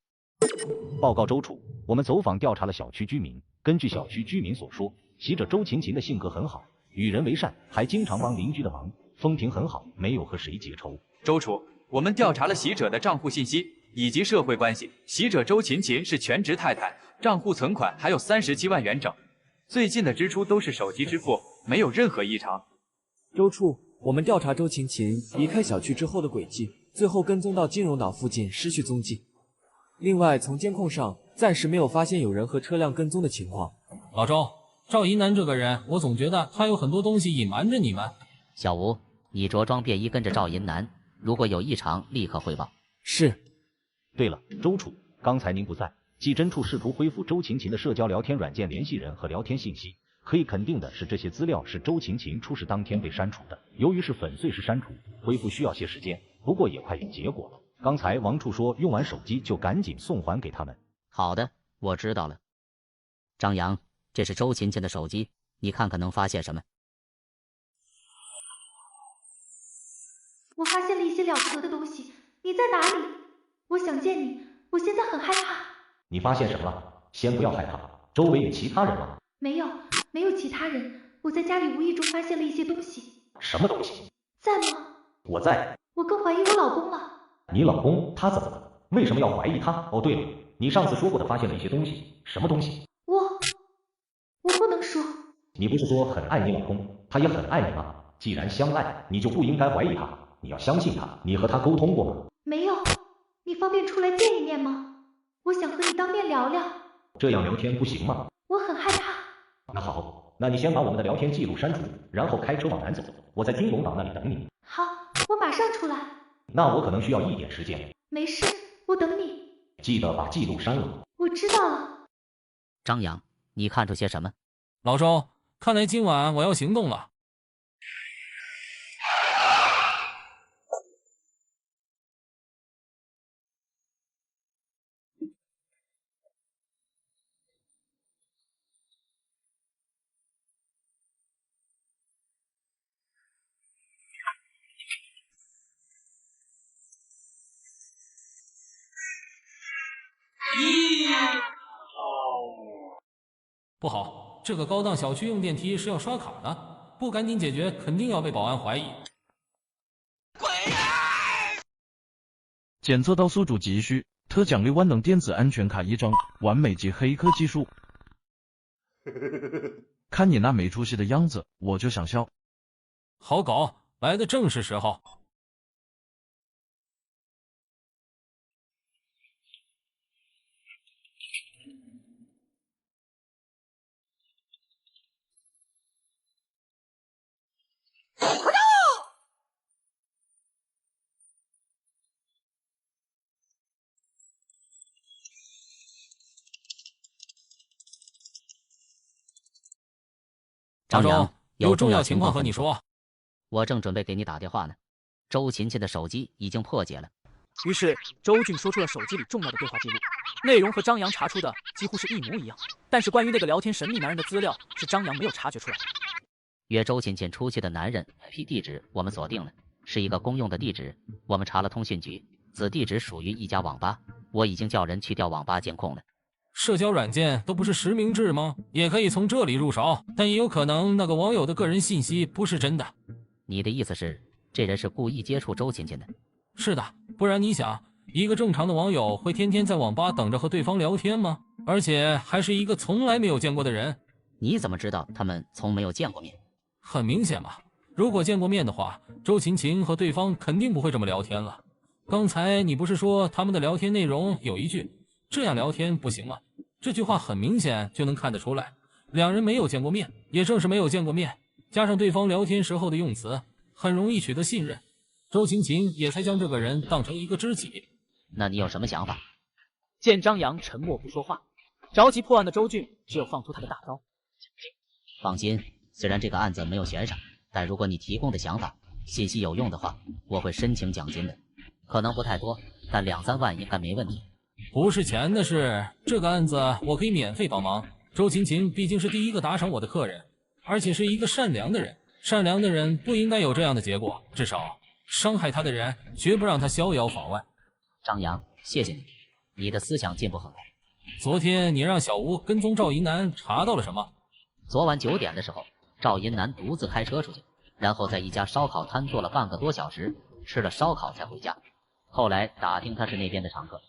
报告周处，我们走访调查了小区居民，根据小区居民所说，死者周琴琴的性格很好，与人为善，还经常帮邻居的忙，风评很好，没有和谁结仇。周处，我们调查了死者的账户信息以及社会关系，死者周琴琴是全职太太，账户存款还有37万元整，最近的支出都是手机支付，没有任何异常。周处，我们调查周琴琴离开小区之后的轨迹，最后跟踪到金融岛附近失去踪迹。另外，从监控上暂时没有发现有人和车辆跟踪的情况。老周，赵一楠这个人，我总觉得他有很多东西隐瞒着你们。小吴，你着装便衣跟着赵银南，如果有异常立刻汇报。是。对了，周处，刚才您不在，技侦处试图恢复周勤勤的社交聊天软件联系人和聊天信息。可以肯定的是，这些资料是周勤勤出事当天被删除的。由于是粉碎式删除，恢复需要些时间，不过也快有结果了。刚才王处说用完手机就赶紧送还给他们。好的，我知道了。张扬，这是周勤勤的手机，你看看能发现什么？我发现了一些了得的东西，你在哪里？我想见你，我现在很害怕。你发现什么了？先不要害怕，周围有其他人吗？没有其他人，我在家里无意中发现了一些东西。什么东西？在吗？我在。我更怀疑我老公了。你老公他怎么了？为什么要怀疑他？哦，对了，你上次说过的发现了一些东西，什么东西？我不能说。你不是说很爱你老公，他也很爱你吗？既然相爱，你就不应该怀疑他，你要相信他。你和他沟通过吗？没有。你方便出来见一面吗？我想和你当面聊聊。这样聊天不行吗？我很害怕。那好，那你先把我们的聊天记录删除，然后开车往南走，我在金龙岛那里等你。好，我马上出来。那我可能需要一点时间。没事，我等你。记得把记录删了。我知道了。张扬，你看出些什么？老周，看来今晚我要行动了。不好，这个高档小区用电梯是要刷卡的，不赶紧解决，肯定要被保安怀疑。检测到宿主急需，特奖励万能电子安全卡1张，完美级黑科技术。看你那没出息的样子，我就想笑。好搞，来的正是时候。张扬，有重要情况和你说。我正准备给你打电话呢。周勤勤的手机已经破解了。于是周俊说出了手机里重要的对话记录，内容和张扬查出的几乎是一模一样。但是关于那个聊天神秘男人的资料是张扬没有察觉出来的。约周勤勤出去的男人 IP 地址我们锁定了，是一个公用的地址。我们查了通讯局，此地址属于一家网吧。我已经叫人去调网吧监控了。社交软件都不是实名制吗？也可以从这里入手，但也有可能那个网友的个人信息不是真的。你的意思是，这人是故意接触周勤勤的？是的，不然你想，一个正常的网友会天天在网吧等着和对方聊天吗？而且还是一个从来没有见过的人。你怎么知道他们从没有见过面？很明显嘛，如果见过面的话，周勤勤和对方肯定不会这么聊天了。刚才你不是说他们的聊天内容有一句这样聊天不行吗？这句话很明显就能看得出来，两人没有见过面。也正是没有见过面，加上对方聊天时候的用词，很容易取得信任，周勤勤也才将这个人当成一个知己。那你有什么想法？见张扬沉默不说话，着急破案的周俊只有放出他的大招。放心，虽然这个案子没有悬赏，但如果你提供的想法信息有用的话，我会申请奖金的，可能不太多，但2-3万应该没问题。不是钱的事，这个案子我可以免费帮忙。周勤勤毕竟是第一个打赏我的客人，而且是一个善良的人。善良的人不应该有这样的结果，至少伤害他的人绝不让他逍遥法外。张扬，谢谢你，你的思想进步很快。昨天你让小吴跟踪赵银南，查到了什么？昨晚9点的时候，赵银南独自开车出去，然后在一家烧烤摊坐了半个多小时，吃了烧烤才回家。后来打听他是那边的常客，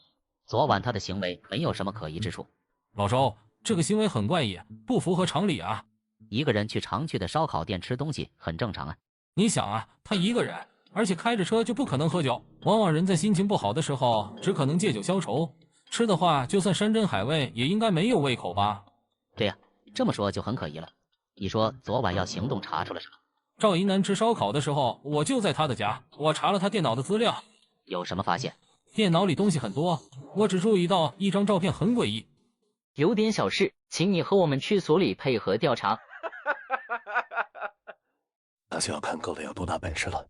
昨晚他的行为没有什么可疑之处。老周，这个行为很怪异，不符合常理啊。一个人去常去的烧烤店吃东西很正常啊。你想啊，他一个人，而且开着车就不可能喝酒，往往人在心情不好的时候只可能借酒消愁，吃的话就算山珍海味也应该没有胃口吧。对呀，这么说就很可疑了。你说昨晚要行动查出了什么？赵银南吃烧烤的时候，我就在他的家，我查了他电脑的资料。有什么发现？电脑里东西很多，我只注意到一张照片很诡异。有点小事，请你和我们去所里配合调查。那就要看各位有多大本事了。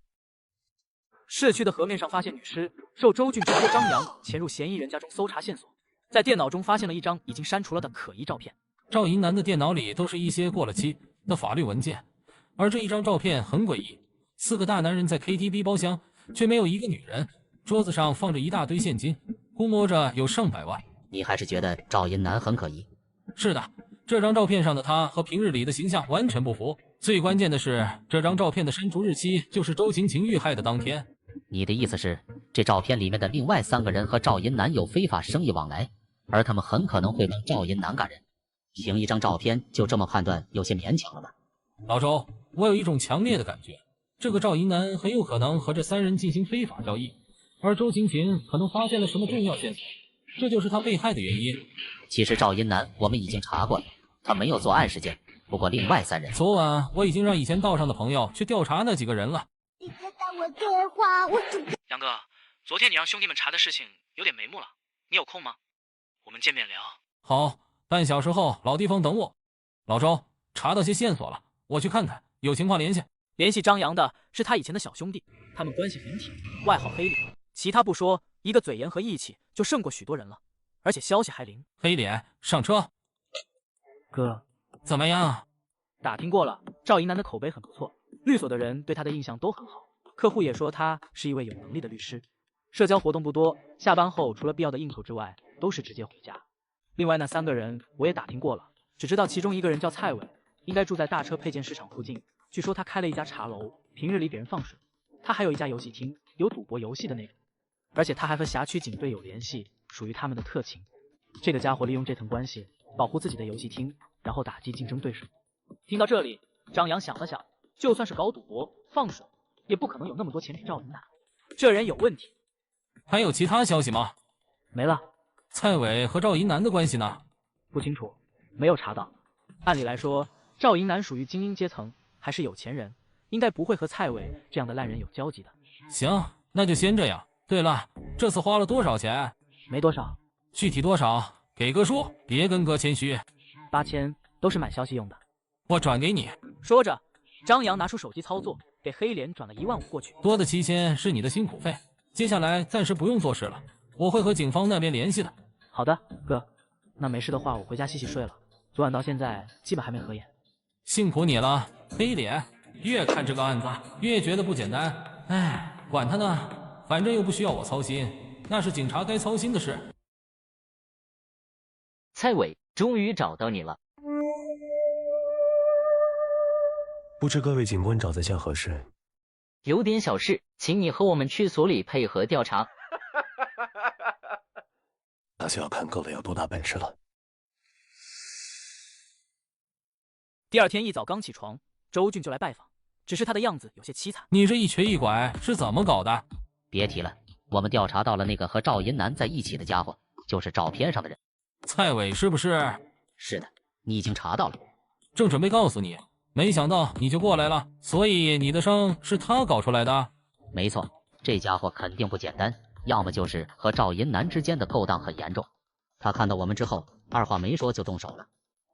市区的河面上发现女尸，受周俊直播张扬潜入嫌疑人家中搜查线索，在电脑中发现了一张已经删除了的可疑照片。赵银南的电脑里都是一些过了期的法律文件，而这一张照片很诡异，4个大男人在 KTV 包厢，却没有一个女人，桌子上放着一大堆现金，估摸着有上百万。你还是觉得赵银南很可疑？是的，这张照片上的他和平日里的形象完全不符。最关键的是，这张照片的删除日期就是周晴晴遇害的当天。你的意思是，这照片里面的另外3个人和赵银南有非法生意往来，而他们很可能会帮赵银南干人？凭一张照片就这么判断，有些勉强了吧？老周，我有一种强烈的感觉，这个赵银南很有可能和这3人进行非法交易，而周晴晴可能发现了什么重要线索，这就是他被害的原因。其实赵银南我们已经查过了，他没有作案时间。不过另外3人，昨晚我已经让以前道上的朋友去调查那几个人了。你接到我电话，我准备。杨哥，昨天你让兄弟们查的事情有点眉目了，你有空吗？我们见面聊。好，半小时后老地方等我。老周，查到些线索了，我去看看，有情况联系。联系张扬的是他以前的小兄弟，他们关系很铁，外号黑脸。其他不说，一个嘴严和义气就胜过许多人了，而且消息还灵。黑脸，上车。哥，怎么样？打听过了，赵银南的口碑很不错，律所的人对他的印象都很好，客户也说他是一位有能力的律师。社交活动不多，下班后除了必要的应酬之外，都是直接回家。另外那3个人我也打听过了，只知道其中一个人叫蔡伟，应该住在大车配件市场附近，据说他开了一家茶楼，平日里给人放水。他还有一家游戏厅，有赌博游戏的内容，而且他还和辖区警队有联系，属于他们的特勤。这个家伙利用这层关系保护自己的游戏厅，然后打击竞争对手。听到这里，张扬想了想，就算是搞赌博放水，也不可能有那么多钱给赵银南，这人有问题。还有其他消息吗？没了。蔡伟和赵银南的关系呢？不清楚，没有查到。按理来说，赵银南属于精英阶层，还是有钱人，应该不会和蔡伟这样的烂人有交集的。行，那就先这样。对了，这次花了多少钱？没多少。具体多少？给个数，别跟哥谦虚。8000，都是买消息用的。我转给你。说着，张扬拿出手机操作，给黑脸转了1万5过去。多的7000是你的辛苦费，接下来暂时不用做事了，我会和警方那边联系的。好的，哥，那没事的话，我回家洗洗睡了。昨晚到现在，基本还没合眼。辛苦你了，黑脸。越看这个案子，越觉得不简单。哎，管他呢，反正又不需要我操心，那是警察该操心的事。蔡伟，终于找到你了。不知各位警官找在下何事？有点小事，请你和我们去所里配合调查。那就要看各位有多大本事了。第2天一早刚起床，周俊就来拜访，只是他的样子有些凄惨。你这一瘸一拐是怎么搞的？别提了，我们调查到了那个和赵银南在一起的家伙，就是照片上的人。蔡伟是不是？是的，你已经查到了。正准备告诉你，没想到你就过来了，所以你的伤是他搞出来的？没错，这家伙肯定不简单，要么就是和赵银南之间的勾当很严重。他看到我们之后，二话没说就动手了。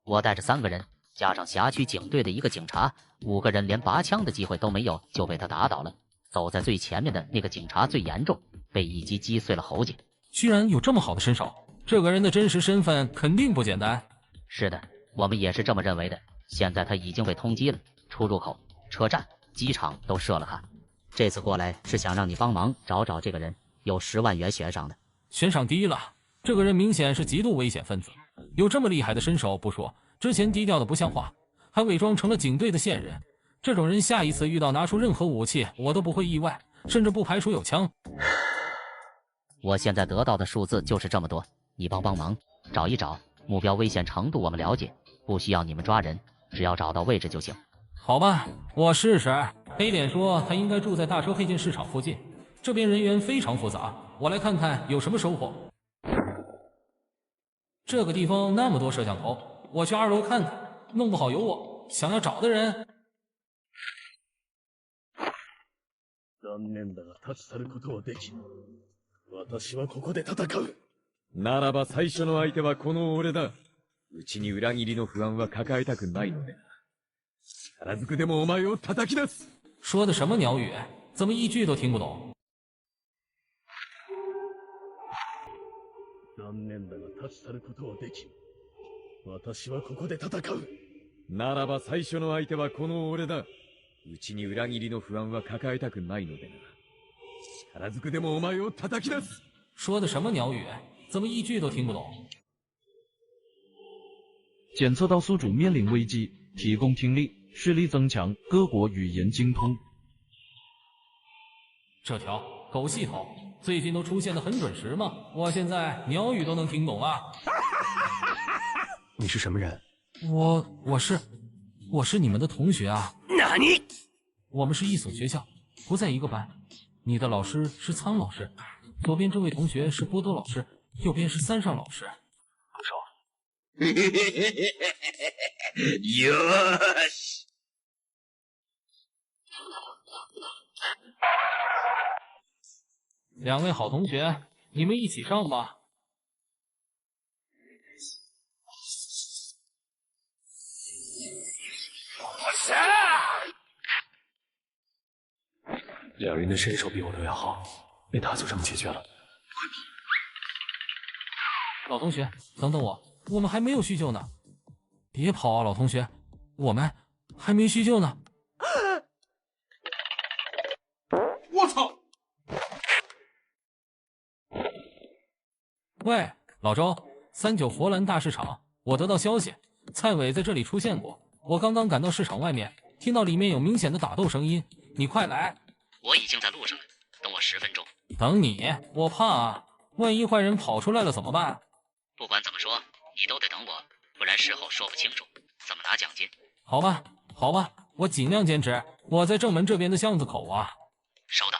我带着3个人，加上辖区警队的1个警察，5个人连拔枪的机会都没有，就被他打倒了。走在最前面的那个警察最严重，被一击击碎了喉结。居然有这么好的身手，这个人的真实身份肯定不简单。是的，我们也是这么认为的。现在他已经被通缉了，出入口、车站、机场都设了他。这次过来是想让你帮忙找找这个人，有10万元悬赏的。悬赏低了，这个人明显是极度危险分子，有这么厉害的身手不说，之前低调的不像话，还伪装成了警队的线人。这种人下一次遇到拿出任何武器，我都不会意外，甚至不排除有枪。我现在得到的数字就是这么多，你帮忙找一找，目标危险程度我们了解，不需要你们抓人，只要找到位置就行。好吧，我试试。黑脸说他应该住在大车配件市场附近，这边人员非常复杂，我来看看有什么收获。这个地方那么多摄像头，我去2楼看看，弄不好有我想要找的人。残念だが立ち去ることはできん。私はここで戦う。ならば最初の相手はこの俺だ。うちに裏切りの不安は抱えたくないのでな。力ずくでもお前を叩き出す。说的什么鸟语？怎么一句都听不懂？残念だが立ち去ることはできん。私はここで戦う。ならば最初の相手はこの俺だ。うちに裏切りの不安は抱えたくないのでな。力ずくでもお前を叩き出す。说的什么鸟语？怎么一句都听不懂？检测到宿主面临危机，提供听力，视力增强，各国语言精通。这条狗系统最近都出现的很准时吗？我现在鸟语都能听懂啊！你是什么人？我是你们的同学啊！哪里？我们是一所学校，不在一个班。你的老师是苍老师，左边这位同学是波多老师，右边是三上老师。不熟。よし。两位好同学，你们一起上吧。两人的身手比我都要好，被他就这么解决了。老同学，等等我们还没有叙旧呢。别跑啊，老同学，我们还没叙旧呢。我操！喂，老周，39佛兰大市场，我得到消息，蔡伟在这里出现过。我刚刚赶到市场外面，听到里面有明显的打斗声音，你快来！我已经在路上了，等我10分钟。等你，我怕啊，万一坏人跑出来了怎么办？不管怎么说，你都得等我，不然事后说不清楚，怎么拿奖金？好吧，我尽量坚持。我在正门这边的巷子口啊。收到。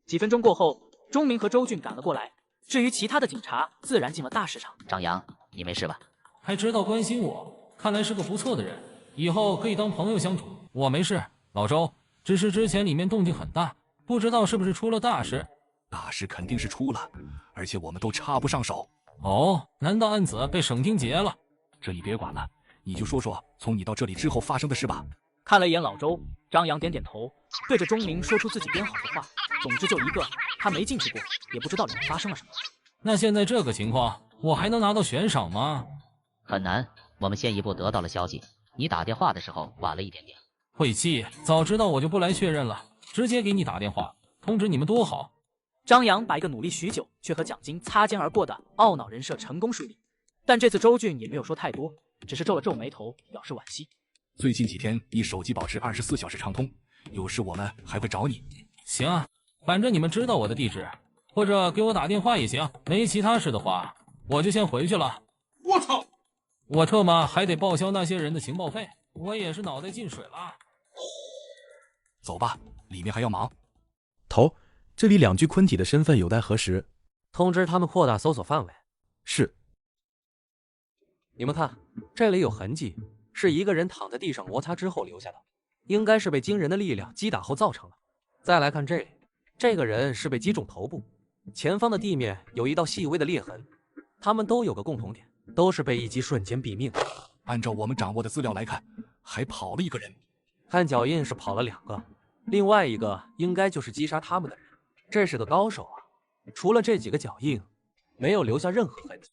几分钟过后，钟明和周俊赶了过来。至于其他的警察，自然进了大市场。张扬，你没事吧？还知道关心我，看来是个不错的人，以后可以当朋友相处。我没事，老周，只是之前里面动静很大，不知道是不是出了大事。大事肯定是出了，而且我们都插不上手。哦，难道案子被省厅结了？这你别管了，你就说说从你到这里之后发生的事吧。看了一眼老周，张扬点点头，对着钟明说出自己编好的话。总之就一个，他没进去过，也不知道里面发生了什么。那现在这个情况，我还能拿到悬赏吗？很难。我们先一步得到了消息，你打电话的时候晚了一点点。晦气，早知道我就不来确认了，直接给你打电话通知你们多好。张扬把一个努力许久却和奖金擦肩而过的懊恼人设成功树立，但这次周俊也没有说太多，只是皱了皱眉头，表示惋惜。最近几天你手机保持24小时畅通，有事我们还会找你。行啊，反正你们知道我的地址，或者给我打电话也行。没其他事的话，我就先回去了。我操！我特么还得报销那些人的情报费，我也是脑袋进水了。走吧，里面还要忙。头，这里2具昆体的身份有待核实，通知他们扩大搜索范围。是。你们看，这里有痕迹，是一个人躺在地上摩擦之后留下的，应该是被惊人的力量击打后造成的。再来看这里，这个人是被击中头部，前方的地面有一道细微的裂痕，他们都有个共同点，都是被一击瞬间毙命。按照我们掌握的资料来看，还跑了一个人。看脚印是跑了2个，另外一个应该就是击杀他们的人。这是个高手啊！除了这几个脚印，没有留下任何痕迹，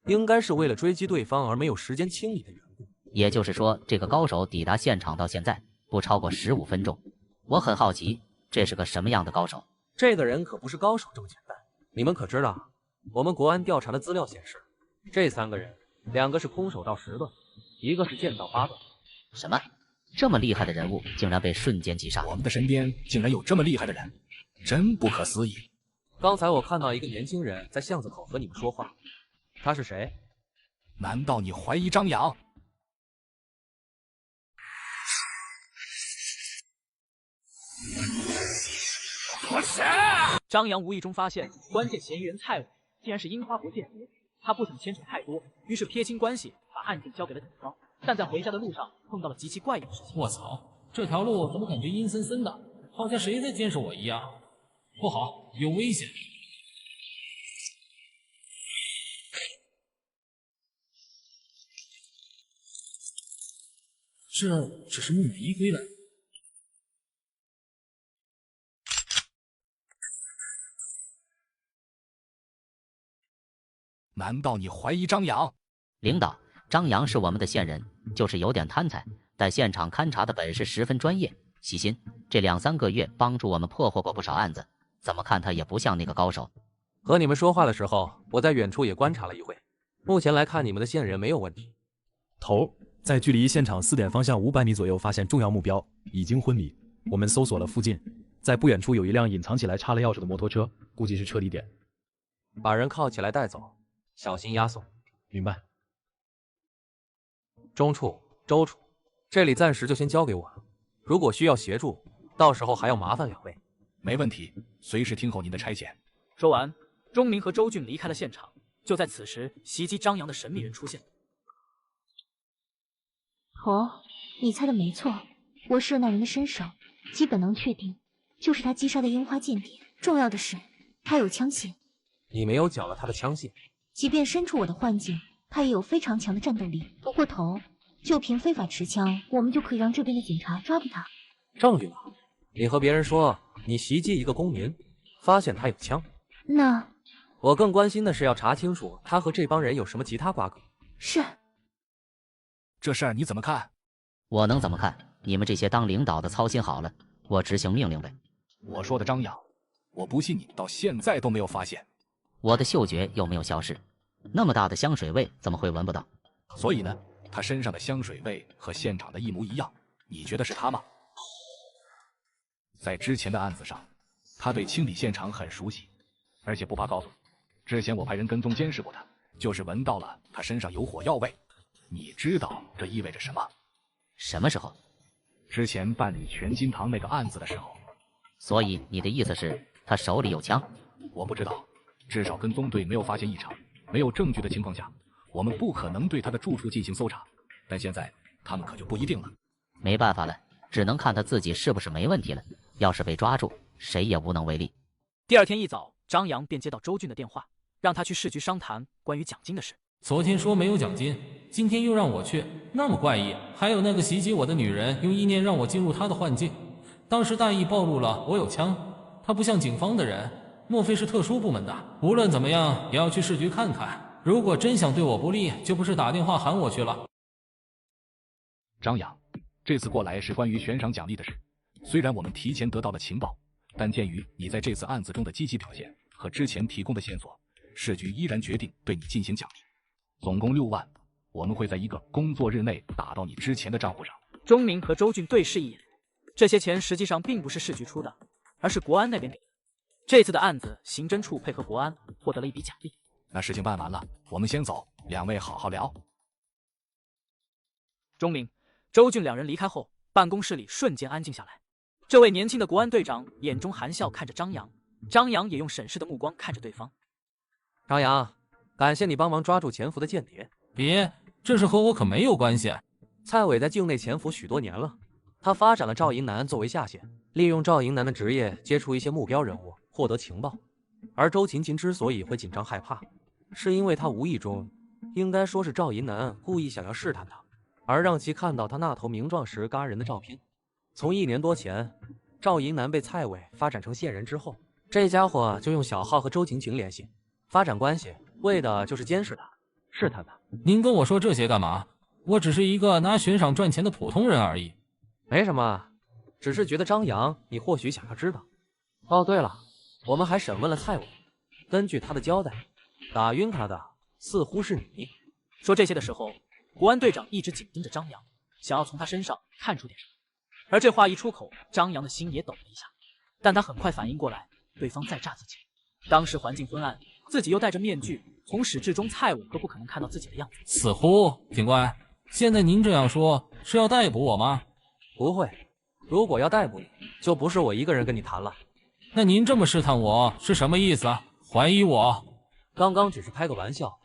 应该是为了追击对方而没有时间清理的缘故。也就是说，这个高手抵达现场到现在不超过15分钟。我很好奇，这是个什么样的高手？这个人可不是高手这么简单。你们可知道，我们国安调查的资料显示，这3个人，2个是空手道10段，一个是剑道8段。什么？这么厉害的人物竟然被瞬间击杀？我们的身边竟然有这么厉害的人，真不可思议。刚才我看到一个年轻人在巷子口和你们说话，他是谁？难道你怀疑张扬？张扬无意中发现关键嫌疑人蔡伟竟然是樱花国间谍，他不想牵扯太多，于是撇清关系，把案件交给了警方。但在回家的路上碰到了极其怪异的事情。我操，这条路怎么感觉阴森森的？好像谁在监视我一样。不好，有危险！这只是木玫瑰了。难道你怀疑张扬？领导，张扬是我们的线人，就是有点贪财，但现场勘查的本事十分专业、细心。这2、3个月帮助我们破获过不少案子，怎么看他也不像那个高手。和你们说话的时候，我在远处也观察了一会，目前来看，你们的线人没有问题。头，在距离现场4点方向500米左右发现重要目标，已经昏迷。我们搜索了附近，在不远处有一辆隐藏起来插了钥匙的摩托车，估计是撤离点。把人铐起来带走，小心押送。明白。中处、周处，这里暂时就先交给我了。如果需要协助，到时候还要麻烦2位。没问题，随时听候您的差遣。说完，钟明和周俊离开了现场。就在此时，袭击张扬的神秘人出现。哦，你猜的没错，我视了那人的身手，基本能确定就是他击杀的樱花间谍。重要的是，他有枪械。你没有缴了他的枪械。即便身处我的幻境，他也有非常强的战斗力。不过头，就凭非法持枪，我们就可以让这边的警察抓住他。证据呢？你和别人说你袭击一个公民，发现他有枪。那我更关心的是要查清楚他和这帮人有什么其他瓜葛。是。这事儿你怎么看？我能怎么看？你们这些当领导的操心好了，我执行命令呗。我说的张扬，我不信你到现在都没有发现。我的嗅觉又没有消失，那么大的香水味怎么会闻不到？所以呢，他身上的香水味和现场的一模一样，你觉得是他吗？在之前的案子上，他对清理现场很熟悉，而且不怕告诉你，之前我派人跟踪监视过他，就是闻到了他身上有火药味。你知道这意味着什么？什么时候？之前办理全金堂那个案子的时候。所以你的意思是他手里有枪？我不知道，至少跟踪队没有发现异常，没有证据的情况下，我们不可能对他的住处进行搜查。但现在他们可就不一定了。没办法了，只能看他自己是不是没问题了。要是被抓住，谁也无能为力。第2天一早，张扬便接到周俊的电话，让他去市局商谈关于奖金的事。昨天说没有奖金，今天又让我去，那么怪异。还有那个袭击我的女人，用意念让我进入她的幻境。当时大意暴露了我有枪，她不像警方的人，莫非是特殊部门的？无论怎么样，也要去市局看看。如果真想对我不利，就不是打电话喊我去了。张扬，这次过来是关于悬赏奖励的事。虽然我们提前得到了情报，但鉴于你在这次案子中的积极表现和之前提供的线索，市局依然决定对你进行奖励，总共6万，我们会在1个工作日内打到你之前的账户上。钟明和周俊对视一眼，这些钱实际上并不是市局出的，而是国安那边给的。这次的案子，刑侦处配合国安获得了一笔奖励。那事情办完了，我们先走，2位好好聊。钟明、周俊2人离开后，办公室里瞬间安静下来。这位年轻的国安队长眼中含笑看着张扬，张扬也用审视的目光看着对方。张扬，感谢你帮忙抓住潜伏的间谍。别，这事和我可没有关系。蔡伟在境内潜伏许多年了，他发展了赵银南作为下线，利用赵银南的职业接触一些目标人物，获得情报。而周勤勤之所以会紧张害怕，是因为他无意中，应该说是赵银南故意想要试探他，而让其看到他那头名壮时嘎人的照片。从1年多前，赵银南被蔡伟发展成线人之后，这家伙就用小号和周勤勤联系，发展关系，为的就是监视他，试探他。您跟我说这些干嘛？我只是一个拿悬赏赚钱的普通人而已。没什么，只是觉得张扬，你或许想要知道。哦，对了，我们还审问了蔡伟，根据他的交代，打晕他的似乎是你。说这些的时候，国安队长一直紧盯着张扬，想要从他身上看出点什么。而这话一出口，张扬的心也抖了一下，但他很快反应过来，对方在诈自己。当时环境昏暗，自己又戴着面具，从始至终蔡伟都不可能看到自己的样子。似乎，警官，现在您这样说是要逮捕我吗？不会，如果要逮捕你，就不是我一个人跟你谈了。那您这么试探我是什么意思啊？怀疑我？刚刚只是开个玩笑，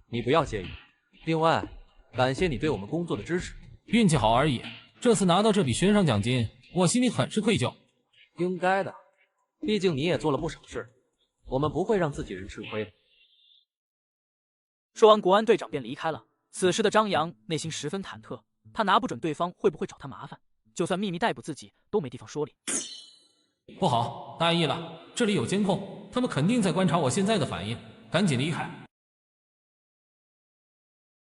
你不要介意。另外，感谢你对我们工作的支持。运气好而已。这次拿到这笔悬赏奖金，我心里很是愧疚。应该的，毕竟你也做了不少事，我们不会让自己人吃亏的。说完，国安队长便离开了。此时的张扬内心十分忐忑，他拿不准对方会不会找他麻烦，就算秘密逮捕自己，都没地方说理。不好，大意了，这里有监控，他们肯定在观察我现在的反应，赶紧离开。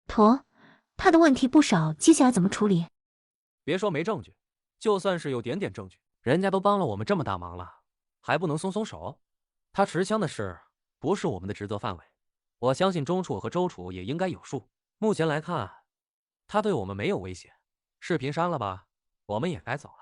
驼，他的问题不少，接下来怎么处理？别说没证据，就算是有点证据，人家都帮了我们这么大忙了，还不能松手？他持枪的事不是我们的职责范围，我相信钟处和周处也应该有数。目前来看，他对我们没有威胁。视频删了吧，我们也该走了。